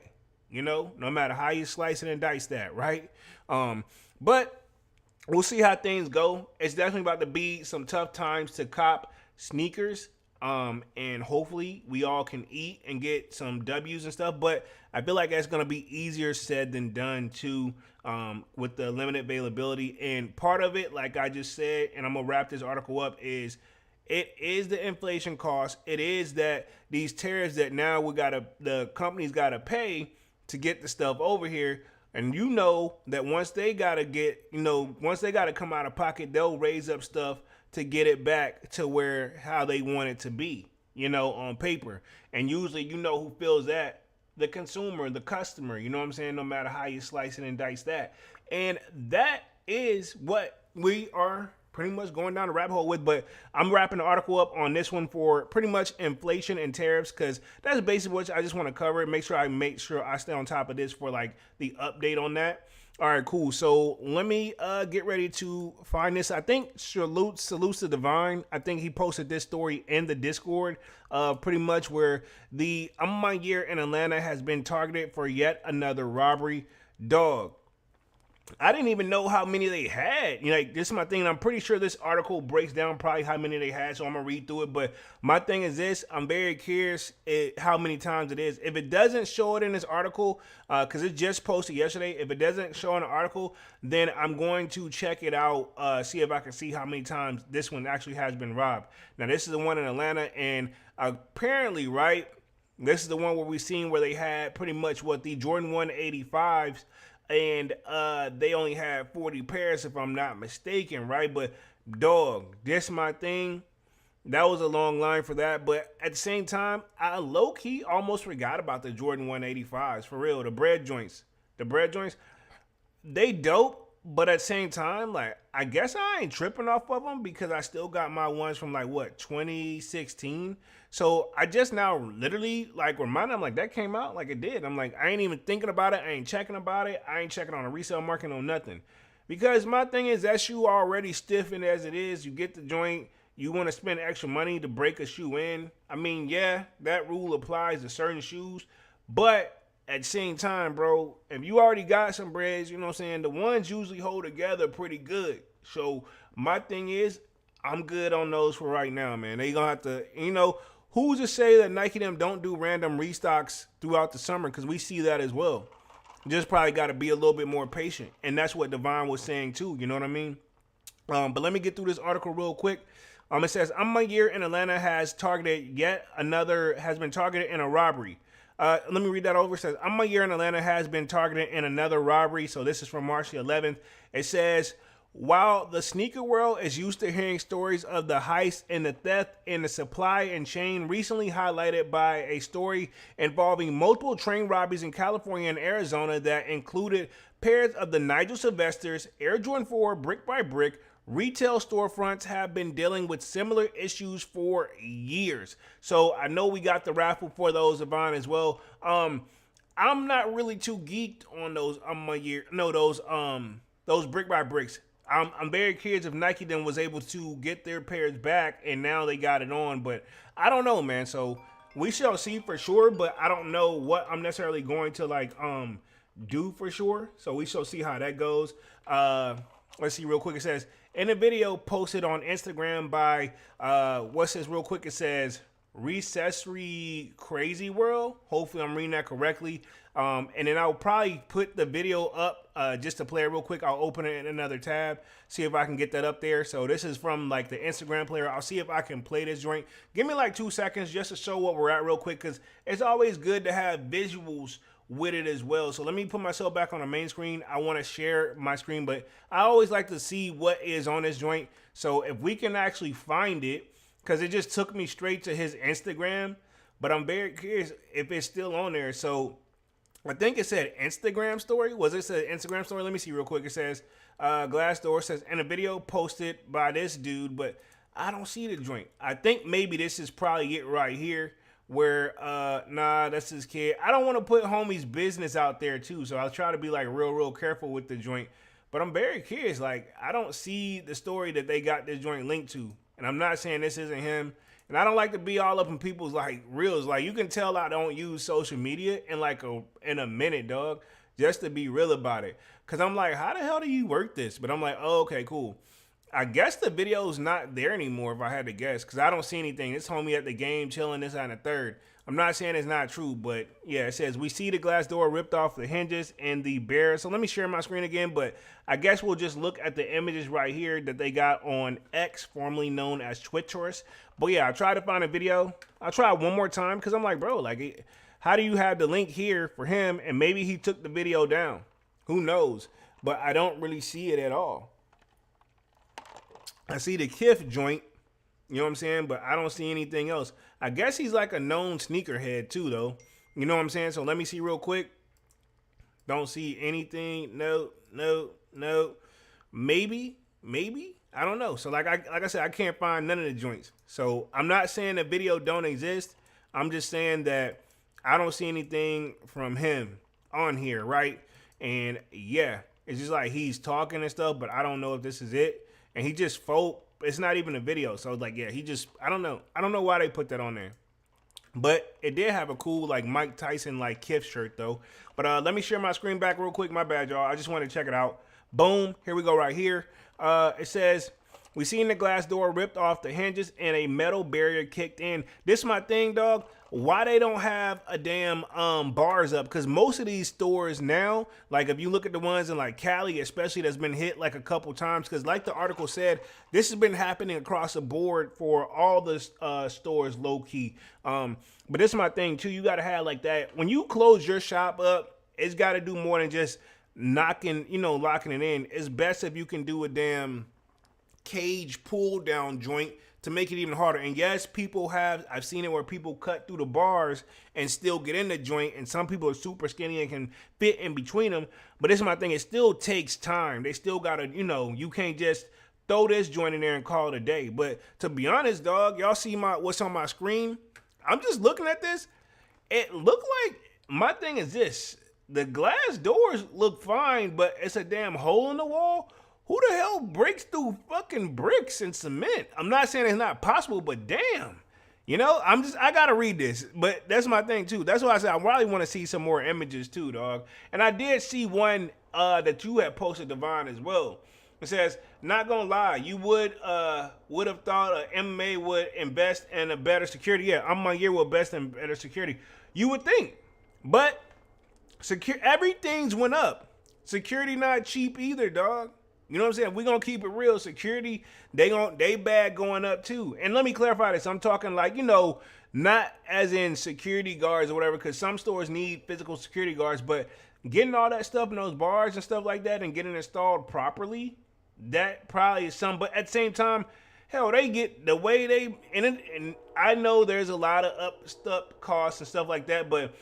No matter how you slice it and dice that, right? But we'll see how things go. It's definitely about to be some tough times to cop sneakers. And hopefully we all can eat and get some W's and stuff. But I feel like that's going to be easier said than done too, with the limited availability. And part of it, like I just said, and I'm going to wrap this article up, is it is the inflation cost. It is that these tariffs that now the companies got to pay to get the stuff over here. And that once they got to come out of pocket, they'll raise up stuff to get it back to how they want it to be, on paper. And usually, who feels that? The consumer, the customer, you know what I'm saying? No matter how you slice it and dice that. And that is what we are pretty much going down the rabbit hole with. But I'm wrapping the article up on this one for pretty much inflation and tariffs, because that's basically what I just want to cover. Make sure I stay on top of this for like the update on that. All right, cool. So let me get ready to find this. I think Salutes to Divine. I think he posted this story in the Discord, pretty much where the Maniere in Atlanta has been targeted for yet another robbery. Dog, I didn't even know how many they had. This is my thing. I'm pretty sure this article breaks down probably how many they had, so I'm going to read through it. But my thing is this. I'm very curious how many times it is. If it doesn't show it in this article, because it just posted yesterday, if it doesn't show in the article, then I'm going to check it out, see if I can see how many times this one actually has been robbed. Now, this is the one in Atlanta, and apparently, right, this is the one where we seen where they had pretty much the Jordan 185s, and they only had 40 pairs, if I'm not mistaken, right? But dog, this my thing. That was a long line for that. But at the same time, I low-key almost forgot about the Jordan 185s, for real. The bread joints, they dope. But at the same time, like, I guess I ain't tripping off of them because I still got my ones from 2016. So I just now literally reminded, I'm like, that came out like it did. I'm like, I ain't even thinking about it. I ain't checking about it. I ain't checking on a resale market or nothing. Because my thing is that shoe already stiffened as it is. You get the joint. You want to spend extra money to break a shoe in. I mean, yeah, that rule applies to certain shoes. But at the same time, bro, if you already got some breads, you know what I'm saying, the ones usually hold together pretty good. So my thing is, I'm good on those for right now, man. They gonna have to, who's to say that Nike them don't do random restocks throughout the summer? Because we see that as well. Just probably got to be a little bit more patient. And that's what Devon was saying too, you know what I mean? But let me get through this article real quick. It says, Maniere in Atlanta has been targeted in a robbery. Let me read that over. It says, Maniere in Atlanta has been targeted in another robbery. So this is from March the 11th. It says, while the sneaker world is used to hearing stories of the heist and the theft in the supply and chain, recently highlighted by a story involving multiple train robberies in California and Arizona that included pairs of the Nigel Sylvester's Air Jordan 4 brick by brick, retail storefronts have been dealing with similar issues for years. So I know we got the raffle for those, Yvonne, as well. I'm not really too geeked on those those brick by bricks. I'm very curious if Nike then was able to get their pairs back and now they got it on, but I don't know, man. So we shall see for sure, but I don't know what I'm necessarily going to like do for sure. So we shall see how that goes. Let's see real quick. It says in a video posted on Instagram by what's this real quick? It says Recessory Crazy World. Hopefully I'm reading that correctly. And then I'll probably put the video up just to play it real quick. I'll open it in another tab, see if I can get that up there. So this is from like the Instagram player. I'll see if I can play this joint. Give me like 2 seconds just to show what we're at real quick, because it's always good to have visuals with it as well. So let me put myself back on the main screen. I want to share my screen, but I always like to see what is on this joint. So if we can actually find it, because it just took me straight to his Instagram, but I'm very curious if it's still on there. So I think it said Instagram story. Was it said Instagram story? Let me see real quick. It says Glassdoor says in a video posted by this dude, but I don't see the joint. I think maybe this is probably it right here where nah, that's his kid. I don't want to put homie's business out there too, so I'll try to be like real careful with the joint. But I'm very curious. Like, I don't see the story that they got this joint linked to. And I'm not saying this isn't him. And I don't like to be all up in people's like reels. Like, you can tell I don't use social media in a minute, dog, just to be real about it. Cause I'm like, how the hell do you work this? But I'm like, oh, okay, cool. I guess the video's not there anymore if I had to guess, cause I don't see anything. This homie at the game chilling, this on the third. I'm not saying it's not true, but yeah, it says we see the glass door ripped off the hinges and the bear. So let me share my screen again, but I guess we'll just look at the images right here that they got on X, formerly known as Twitter's. But yeah, I tried to find a video. I'll try it one more time because I'm like, bro, like, how do you have the link here for him? And maybe he took the video down. Who knows? But I don't really see it at all. I see the Kith joint. You know what I'm saying? But I don't see anything else. I guess he's like a known sneakerhead too, though. You know what I'm saying? So let me see real quick. Don't see anything. No. Maybe. I don't know. So like I said, I can't find none of the joints. So I'm not saying the video don't exist. I'm just saying that I don't see anything from him on here, right? And yeah, it's just like he's talking and stuff, but I don't know if this is it. And he just it's not even a video. So like, yeah, I don't know. I don't know why they put that on there. But it did have a cool like Mike Tyson like Kith shirt though. But let me share my screen back real quick. My bad, y'all. I just want to check it out. Boom. Here we go right here. It says, we seen the glass door ripped off the hinges and a metal barrier kicked in. This is my thing, dog. Why they don't have a damn bars up? Because most of these stores now, like if you look at the ones in like Cali, especially, that's been hit like a couple times, because like the article said, this has been happening across the board for all the stores, low key. But this is my thing too. You got to have like that. When you close your shop up, it's got to do more than just locking it in. It's best if you can do a damn cage pull down joint to make it even harder. And yes, I've seen it where people cut through the bars and still get in the joint, and some people are super skinny and can fit in between them. But this is my thing, it still takes time. They still gotta, you can't just throw this joint in there and call it a day. But to be honest, dog, y'all see what's on my screen? I'm just looking at this. It looked like, my thing is this, the glass doors look fine, but it's a damn hole in the wall. Who the hell breaks through fucking bricks and cement? I'm not saying it's not possible, but damn. I gotta read this. But that's my thing too. That's why I said I probably want to see some more images too, dog. And I did see one that you had posted, Devon, as well. It says, not gonna lie, you would have thought MMA would invest in a better security. Yeah, Maniere will invest in better security. You would think. But everything's went up. Security not cheap either, dog. You know what I'm saying? We're going to keep it real. Security, they bad going up too. And let me clarify this. I'm talking like, not as in security guards or whatever, because some stores need physical security guards, but getting all that stuff in those bars and stuff like that and getting installed properly, that probably is some. But at the same time, hell, they get the way and I know there's a lot of up costs and stuff like that, but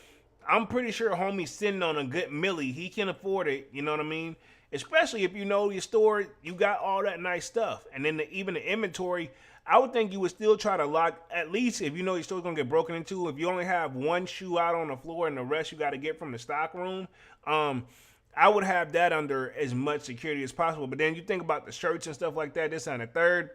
I'm pretty sure homie's sitting on a good milli. He can afford it. You know what I mean? especially if you know your store, you got all that nice stuff. And then even the inventory, I would think you would still try to lock, at least if you know your store's gonna get broken into, if you only have one shoe out on the floor and the rest you got to get from the stock room, I would have that under as much security as possible. But then you think about the shirts and stuff like that, this and the third,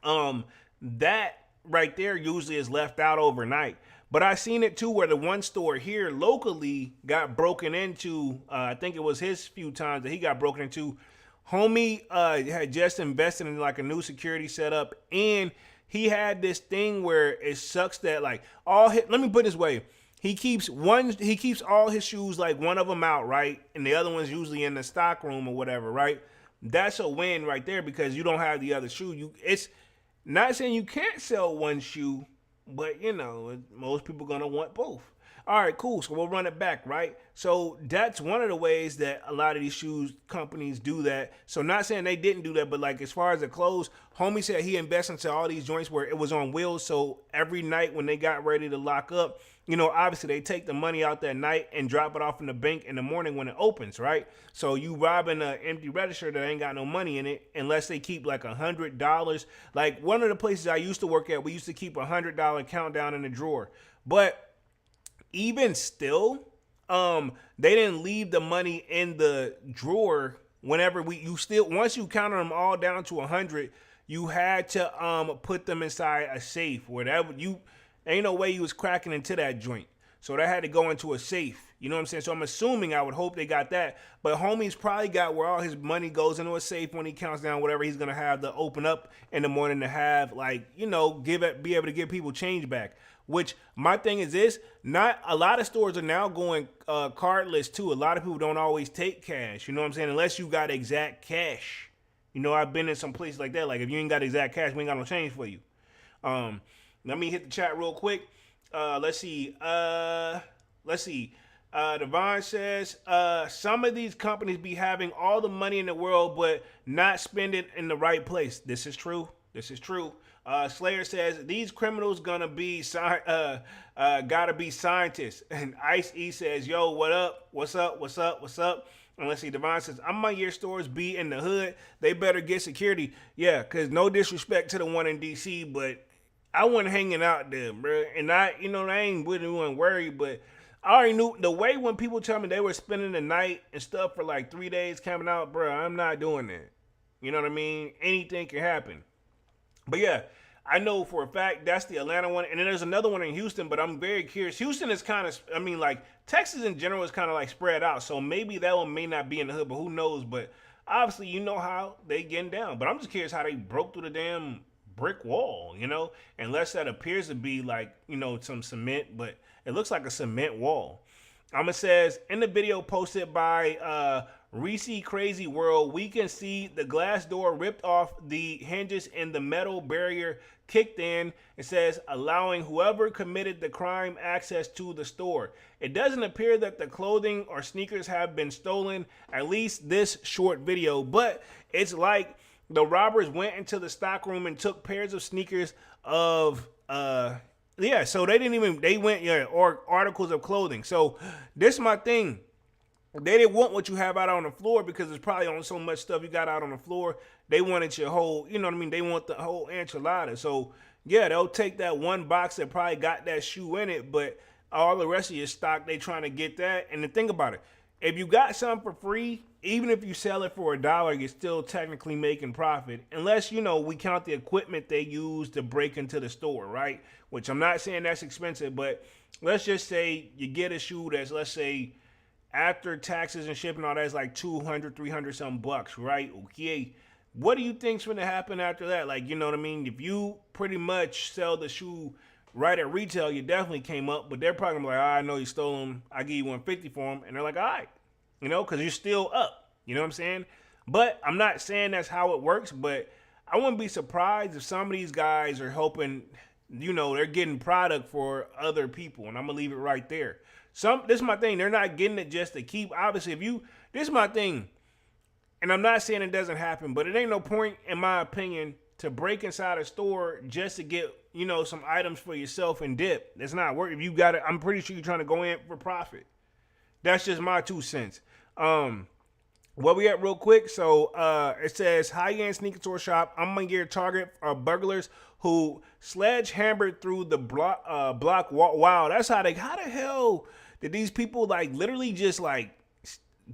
that right there usually is left out overnight. But I seen it too where the one store here locally got broken into. I think it was his few times that he got broken into. Homie had just invested in like a new security setup, and he had this thing where it sucks that like let me put it this way. He keeps all his shoes, like one of them out, right? And the other one's usually in the stock room or whatever, right? That's a win right there because you don't have the other shoe. It's not saying you can't sell one shoe, but you know, most people gonna want both. All right, cool. So we'll run it back, right? So that's one of the ways that a lot of these shoes companies do that. So not saying they didn't do that, but like as far as the clothes, homie said he invested into all these joints where it was on wheels. So every night when they got ready to lock up, you know, obviously they take the money out that night and drop it off in the bank in the morning when it opens, right? So you robbing an empty register that ain't got no money in it unless they keep like $100. Like one of the places I used to work at, we used to keep $100 countdown in the drawer. But even still, they didn't leave the money in the drawer whenever once you counted them all down to 100, you had to put them inside a safe where ain't no way you was cracking into that joint. So that had to go into a safe. You know what I'm saying? So I'm assuming, I would hope they got that. But homie's probably got where all his money goes into a safe when he counts down whatever he's going to have to open up in the morning to have, like, you know, be able to give people change back. Which my thing is this, not a lot of stores are now going cardless too. A lot of people don't always take cash. You know what I'm saying? Unless you got exact cash. You know, I've been in some places like that. Like if you ain't got exact cash, we ain't got no change for you. Let me hit the chat real quick. Let's see. Devon says, some of these companies be having all the money in the world, but not spend it in the right place. This is true. Slayer says, these criminals gotta be scientists. And Ice E says, yo, what up? What's up? And let's see, Devon says, I'm my year stores be in the hood. They better get security. Yeah, because no disrespect to the one in DC, but I wasn't hanging out there, bro. And I ain't wouldn't worry, but I already knew the way when people tell me they were spending the night and stuff for like 3 days camping out, bro, I'm not doing that. You know what I mean? Anything can happen. But yeah, I know for a fact that's the Atlanta one. And then there's another one in Houston, but I'm very curious. Houston is kind of, like Texas in general is kind of like spread out. So maybe that one may not be in the hood, but who knows? But obviously, you know how they getting down. But I'm just curious how they broke through the damn brick wall, you know, unless that appears to be like, you know, some cement, but it looks like a cement wall. It says, in the video posted by Reese Crazy World, we can see the glass door ripped off the hinges and the metal barrier kicked in. It says, allowing whoever committed the crime access to the store. It doesn't appear that the clothing or sneakers have been stolen, at least this short video, but it's like the robbers went into the stock room and took pairs of sneakers of, so they went, or articles of clothing. So this is my thing. They didn't want what you have out on the floor because there's probably only so much stuff you got out on the floor. They wanted your whole, you know what I mean? They want the whole enchilada. So yeah, they'll take that one box that probably got that shoe in it, but all the rest of your stock, they trying to get that. And then think about it. If you got something for free, even if you sell it for $1, you're still technically making profit. Unless, you know, we count the equipment they use to break into the store, right? Which I'm not saying that's expensive, but let's just say you get a shoe that's, let's say, after taxes and shipping, all that is like 200, 300 something bucks, right? Okay. What do you think's going to happen after that? Like, you know what I mean? If you pretty much sell the shoe right at retail, you definitely came up, but they're probably like, I know you stole them. I give you 150 for them. And they're like, all right, you know, because you're still up. You know what I'm saying? But I'm not saying that's how it works, but I wouldn't be surprised if some of these guys are helping, you know, they're getting product for other people. And I'm going to leave it right there. This is my thing. They're not getting it just to keep. Obviously, this is my thing. And I'm not saying it doesn't happen, but it ain't no point, in my opinion, to break inside a store just to get, you know, some items for yourself and dip. That's not working. If you got it, I'm pretty sure you're trying to go in for profit. That's just my 2 cents. Where we at real quick? So it says high-end sneaker store shop. I'm gonna get target burglars who sledgehammered through the block wall. Wow, that's how how the hell did these people like literally just like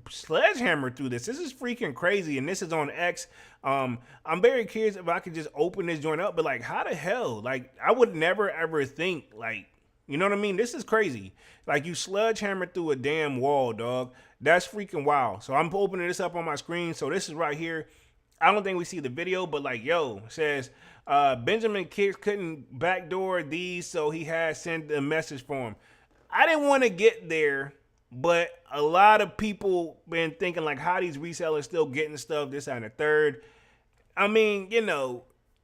sledgehammer through this? This is freaking crazy, and this is on X. I'm very curious if I could just open this joint up, but like how the hell? Like I would never ever think like, you know what I mean? This is crazy. Like you sledgehammer through a damn wall, dog. That's freaking wild. So I'm opening this up on my screen. So this is right here. I don't think we see the video, but like, yo, it says Benjamin Kicks couldn't backdoor these, so he had sent a message for him. I didn't want to get there, but a lot of people been thinking like how these resellers still getting stuff, this and the third. I mean, you know,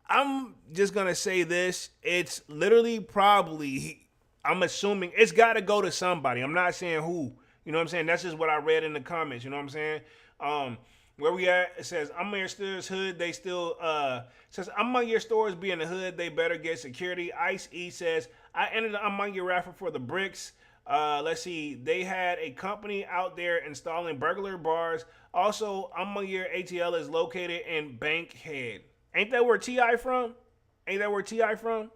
I'm just gonna say this. It's literally probably, I'm assuming it's gotta go to somebody. I'm not saying who. You know what I'm saying? That's just what I read in the comments. You know what I'm saying? Where we at? It says, I'm your stores hood. They still says, among your stores be in the hood. They better get security. Ice E says, I entered the among your raffle for the bricks. Let's see. They had a company out there installing burglar bars. Also, among your ATL is located in Bankhead. Ain't that where T.I. from? Ain't that where T.I. from?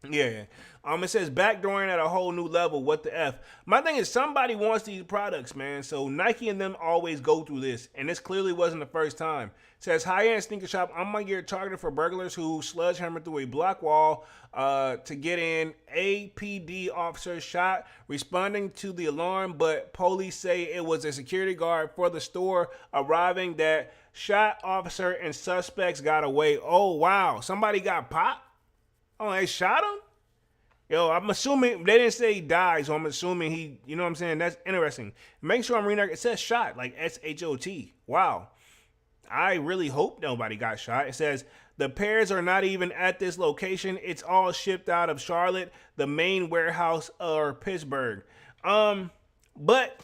Yeah. It says backdooring at a whole new level. What the F? My thing is somebody wants these products, man. So Nike and them always go through this. And this clearly wasn't the first time. It says high-end sneaker shop. I'm gonna get targeted for burglars who sledgehammer through a block wall to get in. APD officer shot responding to the alarm, but police say it was a security guard for the store arriving that shot officer and suspects got away. Oh, wow. Somebody got popped? Oh, they shot him? Yo, I'm assuming they didn't say he died, so I'm assuming he, you know what I'm saying? That's interesting. Make sure I'm reading it. It says shot, like S-H-O-T. Wow. I really hope nobody got shot. It says the pairs are not even at this location. It's all shipped out of Charlotte, the main warehouse, or Pittsburgh. But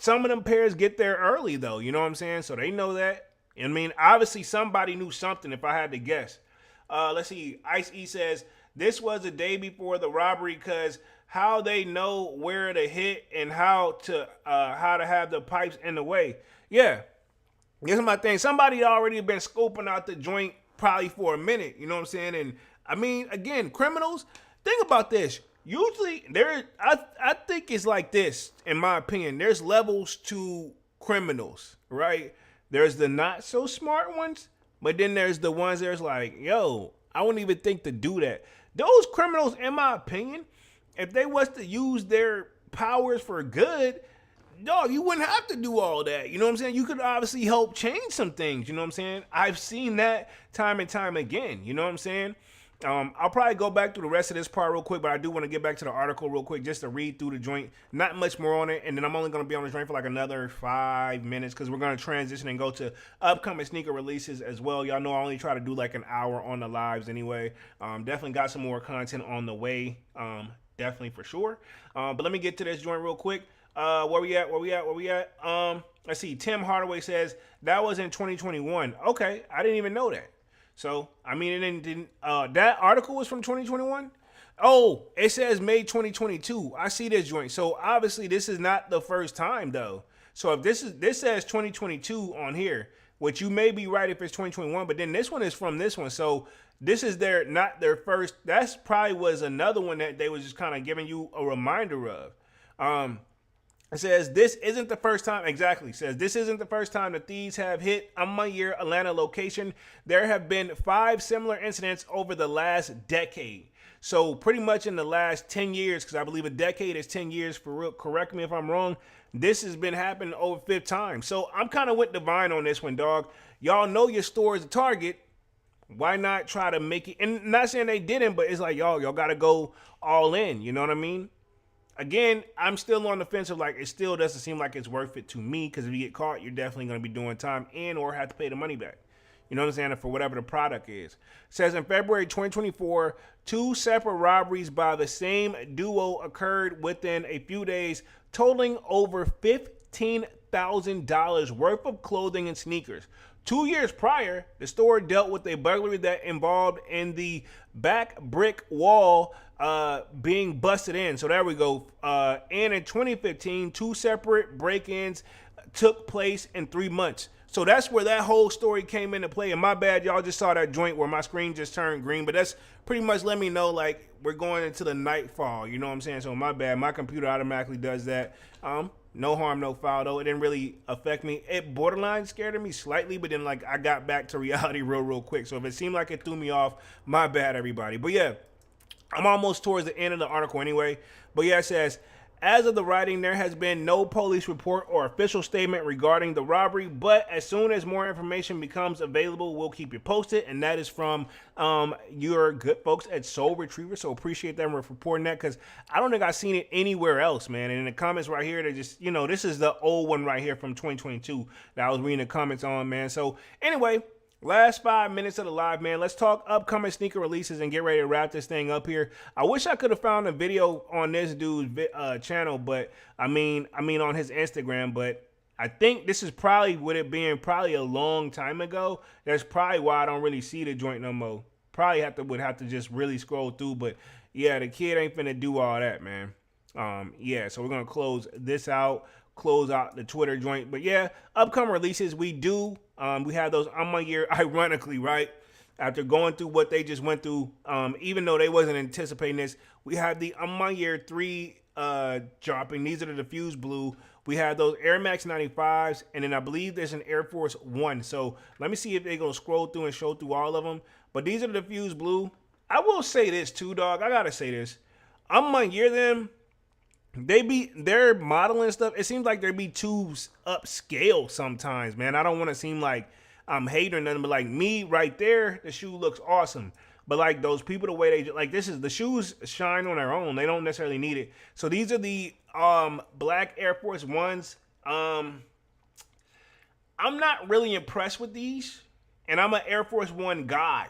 some of them pairs get there early, though. You know what I'm saying? So they know that. I mean, obviously somebody knew something if I had to guess. Let's see. Ice E says, this was the day before the robbery because how they know where to hit and how to have the pipes in the way. Yeah, this is my thing. Somebody already been scoping out the joint probably for a minute. You know what I'm saying? And I mean, again, criminals. Think about this. Usually, I think it's like this. In my opinion, there's levels to criminals, right? There's the not so smart ones, but then there's the ones that's like, yo, I wouldn't even think to do that. Those criminals, in my opinion, if they was to use their powers for good, dog, you wouldn't have to do all that. You know what I'm saying? You could obviously help change some things. You know what I'm saying? I've seen that time and time again. You know what I'm saying? I'll probably go back through the rest of this part real quick, but I do want to get back to the article real quick just to read through the joint. Not much more on it, and then I'm only going to be on the joint for like another 5 minutes because we're going to transition and go to upcoming sneaker releases as well. Y'all know I only try to do like an hour on the lives anyway. Definitely got some more content on the way, definitely for sure. But let me get to this joint real quick. Where we at? Let's see. Tim Hardaway says that was in 2021. Okay, I didn't even know that. So, I mean, it didn't that article was from 2021? Oh, it says May 2022. I see this joint. So, obviously, this is not the first time, though. So, if this says 2022 on here, which you may be right if it's 2021, but then this one is from this one. So, this is not their first. That's probably was another one that they was just kind of giving you a reminder of. It says, this isn't the first time, exactly, it says, this isn't the first time the thieves have hit a Maniere, Atlanta location. There have been 5 similar incidents over the last decade. So pretty much in the last 10 years, because I believe a decade is 10 years for real, correct me if I'm wrong, this has been happening over 5th time. So I'm kind of with Divine on this one, dog. Y'all know your store is a target. Why not try to make it, and not saying they didn't, but it's like, y'all got to go all in, you know what I mean? Again, I'm still on the fence of like, it still doesn't seem like it's worth it to me because if you get caught, you're definitely going to be doing time and or have to pay the money back. You know what I'm saying? For whatever the product is. It says in February 2024, 2 separate robberies by the same duo occurred within a few days, totaling over $15,000 worth of clothing and sneakers. 2 years prior, the store dealt with a burglary that involved in the back brick wall being busted in. So there we go. And in 2015, 2 separate break-ins took place in 3 months. So that's where that whole story came into play. And my bad, y'all just saw that joint where my screen just turned green. But that's pretty much let me know, like, we're going into the nightfall. You know what I'm saying? So my bad. My computer automatically does that. No harm, no foul, though. It didn't really affect me. It borderline scared me slightly, but then, like, I got back to reality real quick. So if it seemed like it threw me off, my bad, everybody. But, yeah, I'm almost towards the end of the article anyway. But, yeah, it says, as of the writing, there has been no police report or official statement regarding the robbery, but as soon as more information becomes available, we'll keep you posted. And that is from your good folks at Soul Retriever. So appreciate them for reporting that, because I don't think I've seen it anywhere else, man. And in the comments right here, they just, you know, this is the old one right here from 2022 that I was reading the comments on, man. So anyway, last 5 minutes of the live, man. Let's talk upcoming sneaker releases and get ready to wrap this thing up here. I wish I could have found a video on this dude's channel, but I mean on his Instagram, but I think this is probably, with it being probably a long time ago, that's probably why I don't really see the joint no more. Probably would have to just really scroll through, but yeah, the kid ain't finna do all that, man. Yeah, so we're gonna close this out, close out the Twitter joint. But yeah, upcoming releases, we have those on my year, ironically, right? After going through what they just went through, even though they wasn't anticipating this, we have the on my year 3 dropping. These are the diffused blue. We have those Air Max 95s, and then I believe there's an Air Force One. So let me see if they're gonna scroll through and show through all of them. But these are the diffused blue. I will say this too, dog. I gotta say this. On my year, them, their modeling stuff, it seems like they be too upscale sometimes, man. I don't want to seem like I'm hating or nothing, but like me right there, the shoe looks awesome. But like those people, the way they, like, the shoes shine on their own. They don't necessarily need it. So these are the black Air Force Ones. I'm not really impressed with these, and I'm an Air Force One guy.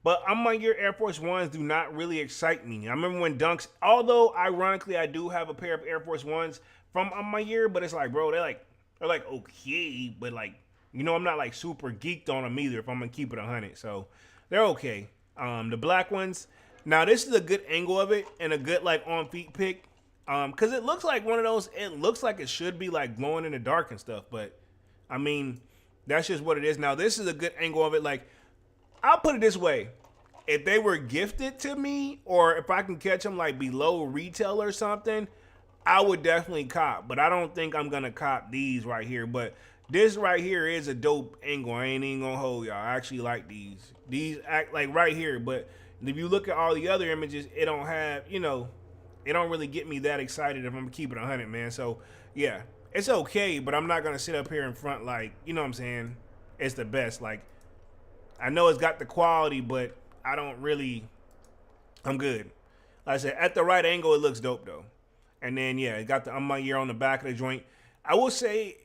But on my year, Air Force Ones do not really excite me. I remember when Dunks, although ironically I do have a pair of Air Force Ones from on my year, but it's like, bro, they're like okay, but like, you know, I'm not like super geeked on them either if I'm gonna keep it 100. So they're okay. The black ones, now this is a good angle of it and a good like on feet pick. Cause it looks like one of those, it looks like it should be like glowing in the dark and stuff, but I mean, that's just what it is. Now this is a good angle of it. Like, I'll put it this way. If they were gifted to me, or if I can catch them like below retail or something, I would definitely cop. But I don't think I'm going to cop these right here. But this right here is a dope angle. I ain't even going to hold y'all. I actually like these. These act like right here. But if you look at all the other images, it don't have, you know, it don't really get me that excited if I'm keeping 100, man. So, yeah, it's okay. But I'm not going to sit up here in front like, you know what I'm saying? It's the best. Like, I know it's got the quality, but I don't really, I'm good. Like I said, at the right angle, it looks dope, though. And then, yeah, it got the on my year on the back of the joint. I will say,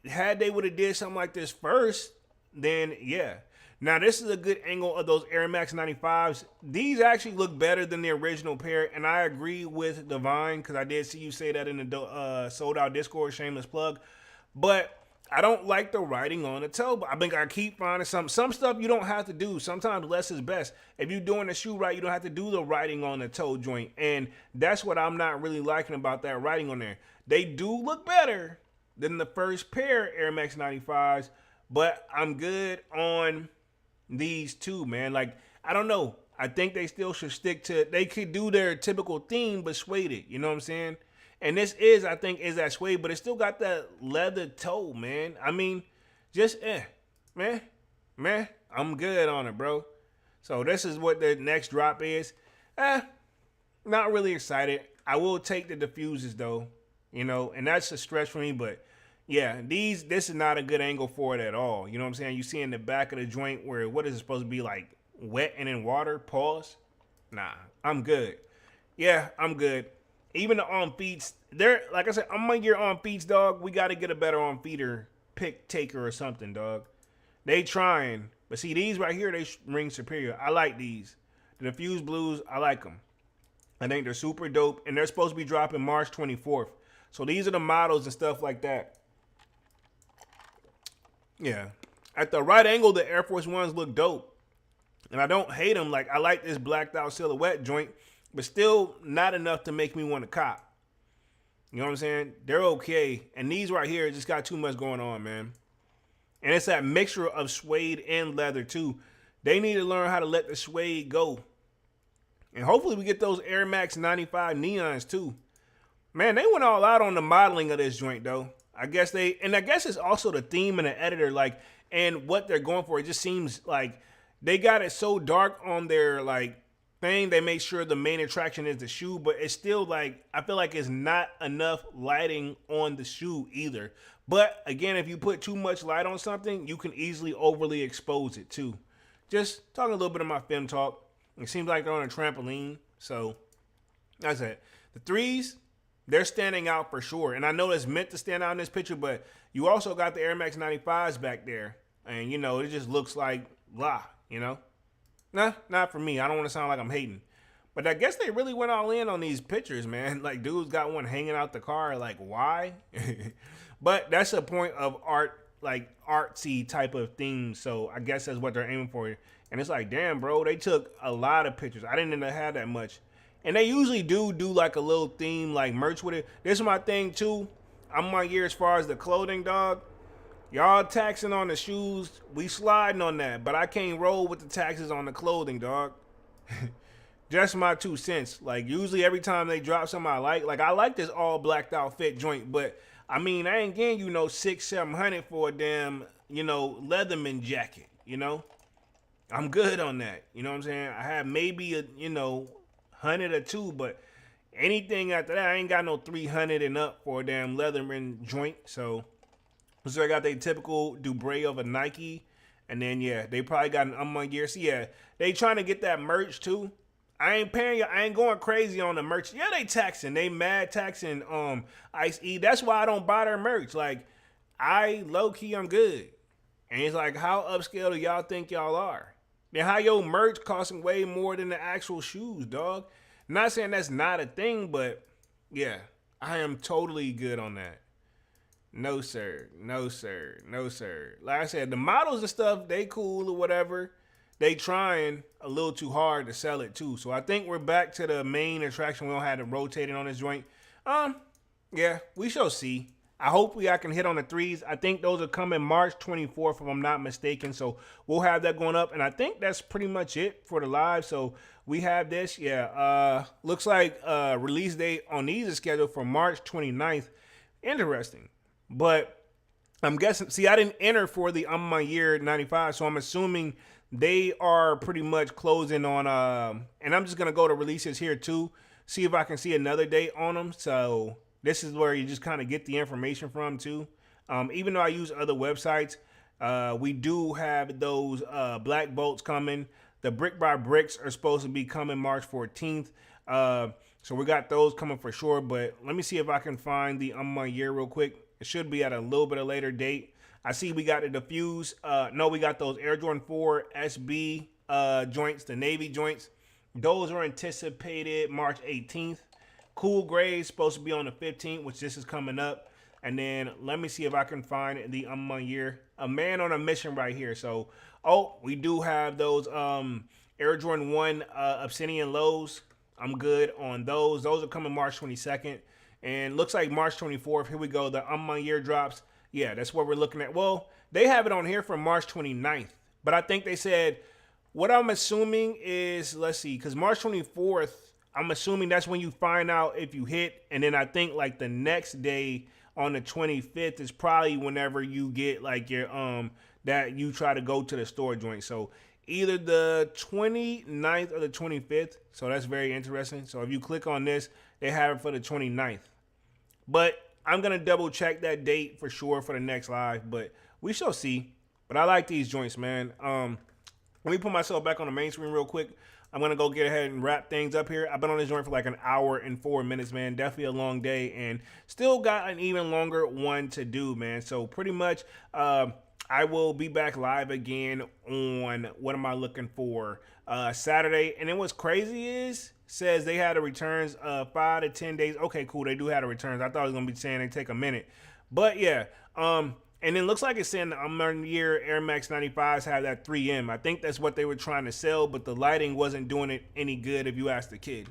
had they would have did something like this first, then, yeah. Now, this is a good angle of those Air Max 95s. These actually look better than the original pair, and I agree with Divine, because I did see you say that in the Sold Out Discord, shameless plug. But I don't like the writing on the toe, but I think I keep finding some stuff you don't have to do. Sometimes less is best. If you're doing the shoe right, you don't have to do the writing on the toe joint. And that's what I'm not really liking about that writing on there. They do look better than the first pair Air Max 95s, but I'm good on these two, man. Like, I don't know. I think they still should stick to, they could do their typical theme, but suede it. You know what I'm saying? And this is, I think, is that suede, but it still got that leather toe, man. I mean, just, man, I'm good on it, bro. So this is what the next drop is. Not really excited. I will take the diffusers, though, you know, and that's a stretch for me, but yeah, this is not a good angle for it at all. You know what I'm saying? You see in the back of the joint where, what is it supposed to be, like, wet and in water? Pause. Nah, I'm good. Yeah, I'm good. Even the on feet, they're, like I said, I'm my year on feet, dog. We got to get a better on feeder pick taker or something, dog. They trying. But see, these right here, they ring superior. I like these. The diffused blues, I like them. I think they're super dope. And they're supposed to be dropping March 24th. So these are the models and stuff like that. Yeah. At the right angle, the Air Force Ones look dope. And I don't hate them. Like, I like this blacked out silhouette joint. But still not enough to make me want to cop. You know what I'm saying? They're okay. And these right here just got too much going on, man. And it's that mixture of suede and leather too. They need to learn how to let the suede go. And hopefully we get those Air Max 95 neons too. Man, they went all out on the modeling of this joint though. I guess it's also the theme and the editor, like, and what they're going for. It just seems like they got it so dark on their like thing. They make sure the main attraction is the shoe, but it's still like, I feel like it's not enough lighting on the shoe either. But again, if you put too much light on something, you can easily overly expose it too. Just talking a little bit of my film talk. It seems like they're on a trampoline. So that's it. The threes, they're standing out for sure. And I know it's meant to stand out in this picture, but you also got the Air Max 95s back there. And, you know, it just looks like blah, you know? Nah, not for me. I don't want to sound like I'm hating. But I guess they really went all in on these pictures, man. Like, dude's got one hanging out the car. Like, why? But that's a point of art, like artsy type of theme. So I guess that's what they're aiming for. And it's like, damn, bro, they took a lot of pictures. I didn't know have that much. And they usually do like a little theme, like merch with it. This is my thing too. I'm my year as far as the clothing, dog. Y'all taxing on the shoes, we sliding on that. But I can't roll with the taxes on the clothing, dog. Just my 2 cents. Like, usually every time they drop something I like this all blacked out fit joint. But, I mean, I ain't getting you no $600-700 for a damn, you know, Leatherman jacket, you know? I'm good on that. You know what I'm saying? I have maybe a, you know, 100 or 2, but anything after that, I ain't got no 300 and up for a damn Leatherman joint. So I got the typical Dubre of a Nike. And then, yeah, they probably got an unmarked gear. So, yeah, they trying to get that merch, too. I ain't paying you. I ain't going crazy on the merch. Yeah, they taxing. They mad taxing Ice-E. That's why I don't buy their merch. Like, low-key, I'm good. And it's like, how upscale do y'all think y'all are? Then how your merch costing way more than the actual shoes, dog? Not saying that's not a thing, but yeah, I am totally good on that. No, sir. No, sir. No, sir. Like I said, the models and stuff, they cool or whatever. They trying a little too hard to sell it too. So I think we're back to the main attraction. We don't have to rotate it on this joint. Yeah, we shall see. I can hit on the threes. I think those are coming March 24th, if I'm not mistaken. So we'll have that going up. And I think that's pretty much it for the live. So we have this. Yeah. Looks like release date on these is scheduled for March 29th. Interesting. But I'm guessing, see, I didn't enter for the Maniere 95. So I'm assuming they are pretty much closing on, and I'm just going to go to releases here too. See if I can see another date on them. So this is where you just kind of get the information from too. Even though I use other websites, we do have those black bolts coming. The brick by bricks are supposed to be coming March 14th. So we got those coming for sure. But let me see if I can find the year real quick. It should be at a little bit of later date. I see we got the Diffuse. No, we got those Air Jordan 4 SB joints, the Navy joints. Those are anticipated March 18th. Cool Gray is supposed to be on the 15th, which this is coming up. And then let me see if I can find the year. A man on a mission right here. So, we do have those Air Jordan 1 Obsidian Lows. I'm good on those. Those are coming March 22nd. And looks like March 24th. Here we go. The year drops. Yeah, that's what we're looking at. Well, they have it on here for March 29th. But I think they said, what I'm assuming is, let's see, because March 24th, I'm assuming that's when you find out if you hit. And then I think like the next day on the 25th is probably whenever you get like your, that you try to go to the store joint. So either the 29th or the 25th. So that's very interesting. So if you click on this, they have it for the 29th. But I'm going to double check that date for sure for the next live. But we shall see. But I like these joints, man. Let me put myself back on the main screen real quick. I'm going to go get ahead and wrap things up here. I've been on this joint for like an hour and 4 minutes, man. Definitely a long day. And still got an even longer one to do, man. So pretty much I will be back live again on, what am I looking for, Saturday. And then what's crazy is, says they had a returns 5 to 10 days. Okay, cool. They do have a returns. I thought it was going to be saying they take a minute. But yeah, and it looks like it's saying the year Air Max 95s have that 3M. I think that's what they were trying to sell, but the lighting wasn't doing it any good if you ask the kid.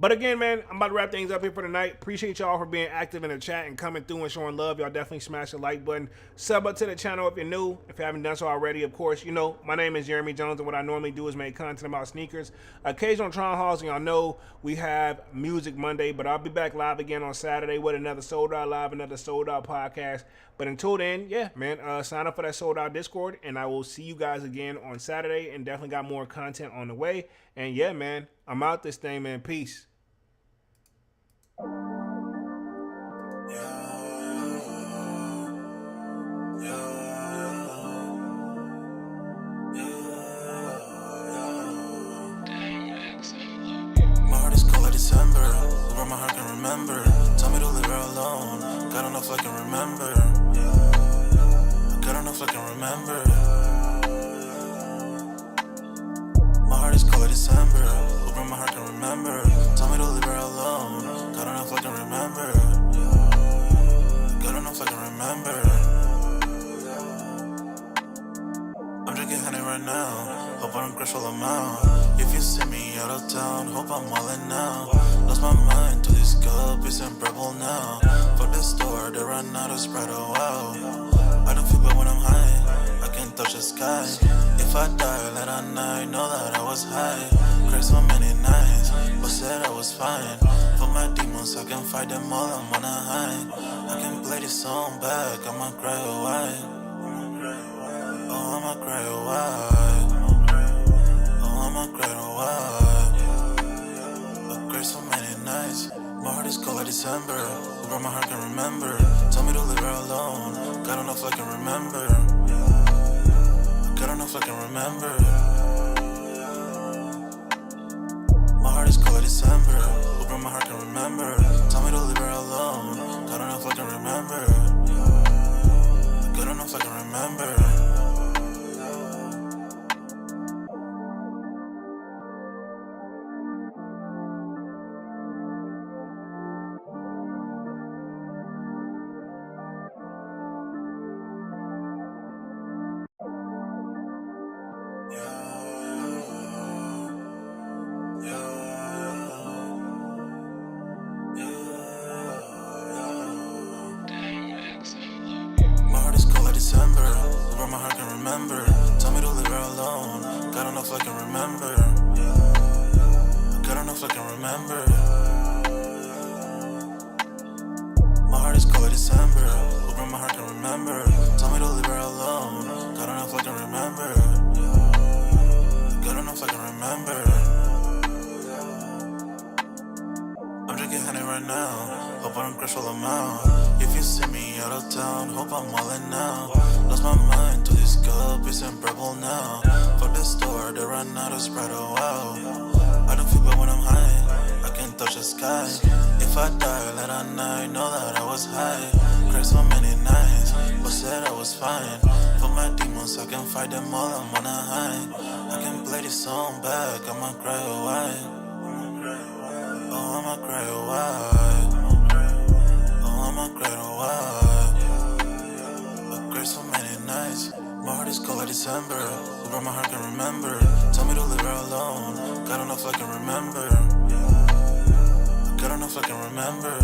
But again, man, I'm about to wrap things up here for tonight. Appreciate y'all for being active in the chat and coming through and showing love. Y'all definitely smash the like button. Sub up to the channel if you're new. If you haven't done so already, of course, you know, my name is Jeremy Jones, and what I normally do is make content about sneakers. Occasional Tron Halls, and y'all know we have Music Monday, but I'll be back live again on Saturday with another Sold Out Live, another Sold Out podcast. But until then, yeah, man, sign up for that Sold Out Discord, and I will see you guys again on Saturday, and definitely got more content on the way. And yeah, man, I'm out this thing, man. Peace. December, where my heart can remember. Tell me to leave her alone. God don't know if I can remember. God don't know if I can remember. My heart is cold December, where my heart can remember. Tell me to leave her alone. God don't know if I can remember. God don't know if I can remember. I'm drinking honey right now. Hope I don't crush all amount. If you see me out of town, hope I'm wildin' now. Lost my mind to this cup, it's unbearable now. Fuck the store, they run out of Sprite, oh wow. I don't feel bad when I'm high, I can't touch the sky. If I die late at night, know that I was high. Cried so many nights, but said I was fine. For my demons, I can fight them all, I'm on a high. I can play this song back, I'ma cry a while. Oh, I'ma cry a while. I'ma cry a while. I cried so many nights. My heart is cold like December, where my heart can remember. Tell me to leave her alone. God don't know if I can remember. God don't know if I can remember. My heart is cold like December, where my heart can remember. Tell me to leave her alone. God don't know if I can remember. God don't know if I can remember. December, where my heart can remember. Tell me to leave her alone. God don't know if I can remember. God don't know if I can remember. My heart is cold like December, where my heart can remember. Tell me to leave her alone. God don't know if I can remember. God don't know if I can remember. I'm drinking honey right now. Hope I don't crush all amount. If you see me out of town, hope I'm wildin' now. Lost my mind to this cup, it's unbearable now. Fuck the store, they run out of Sprite, oh wow. I don't feel bad when I'm high, I can't touch the sky. If I die late at night, know that I was high. Cried so many nights, but said I was fine. For my demons, I can fight them all, I'm on a high. I can play this song back, I'ma cry a while. Oh, I'ma cry a while. I'ma cry a while. I cried so many nights. My heart is cold like December, where my heart can remember. Tell me to leave her alone. God don't know if I can remember. God don't know if I can remember.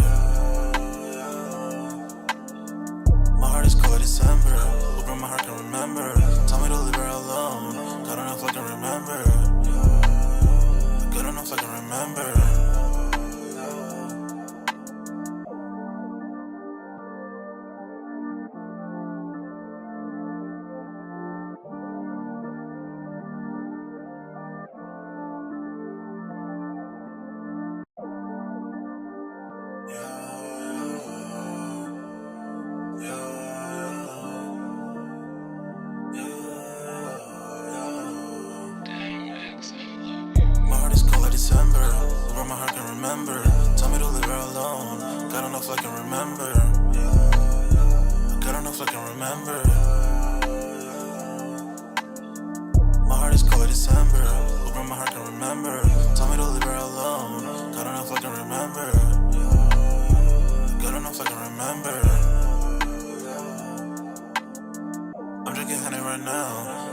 My heart is cold like December, where my heart can remember. Tell me to leave her alone. God don't know if I can remember. God don't know if I can remember. December, where my heart can remember. Tell me to leave her alone. God don't know if I can remember. God don't know if I can remember. My heart is cold like December, where my heart can remember. Tell me to leave her alone. God don't know if I can remember. God don't know if I can remember. I'm drinking honey right now.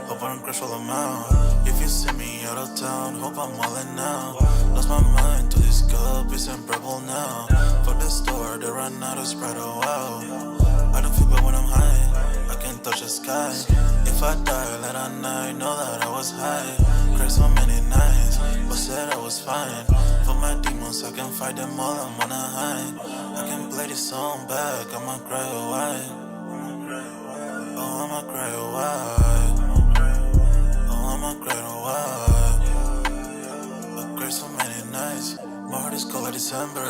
Hope I don't crush all amount. If you see me out of town, hope I'm wildin' now. Lost my mind to this cup, it's unbearable now. For the store, they run out of Sprite, oh wow. I don't feel bad when I'm high, I can't touch the sky. If I die late at night, know that I was high. Cried so many nights, but said I was fine. For my demons, I can fight them all, I'm on a high. I can play this song back, I'ma cry a while. Oh, I'ma cry a while. Oh, I'ma cry a while. I cried so many nights, my heart is cold like December.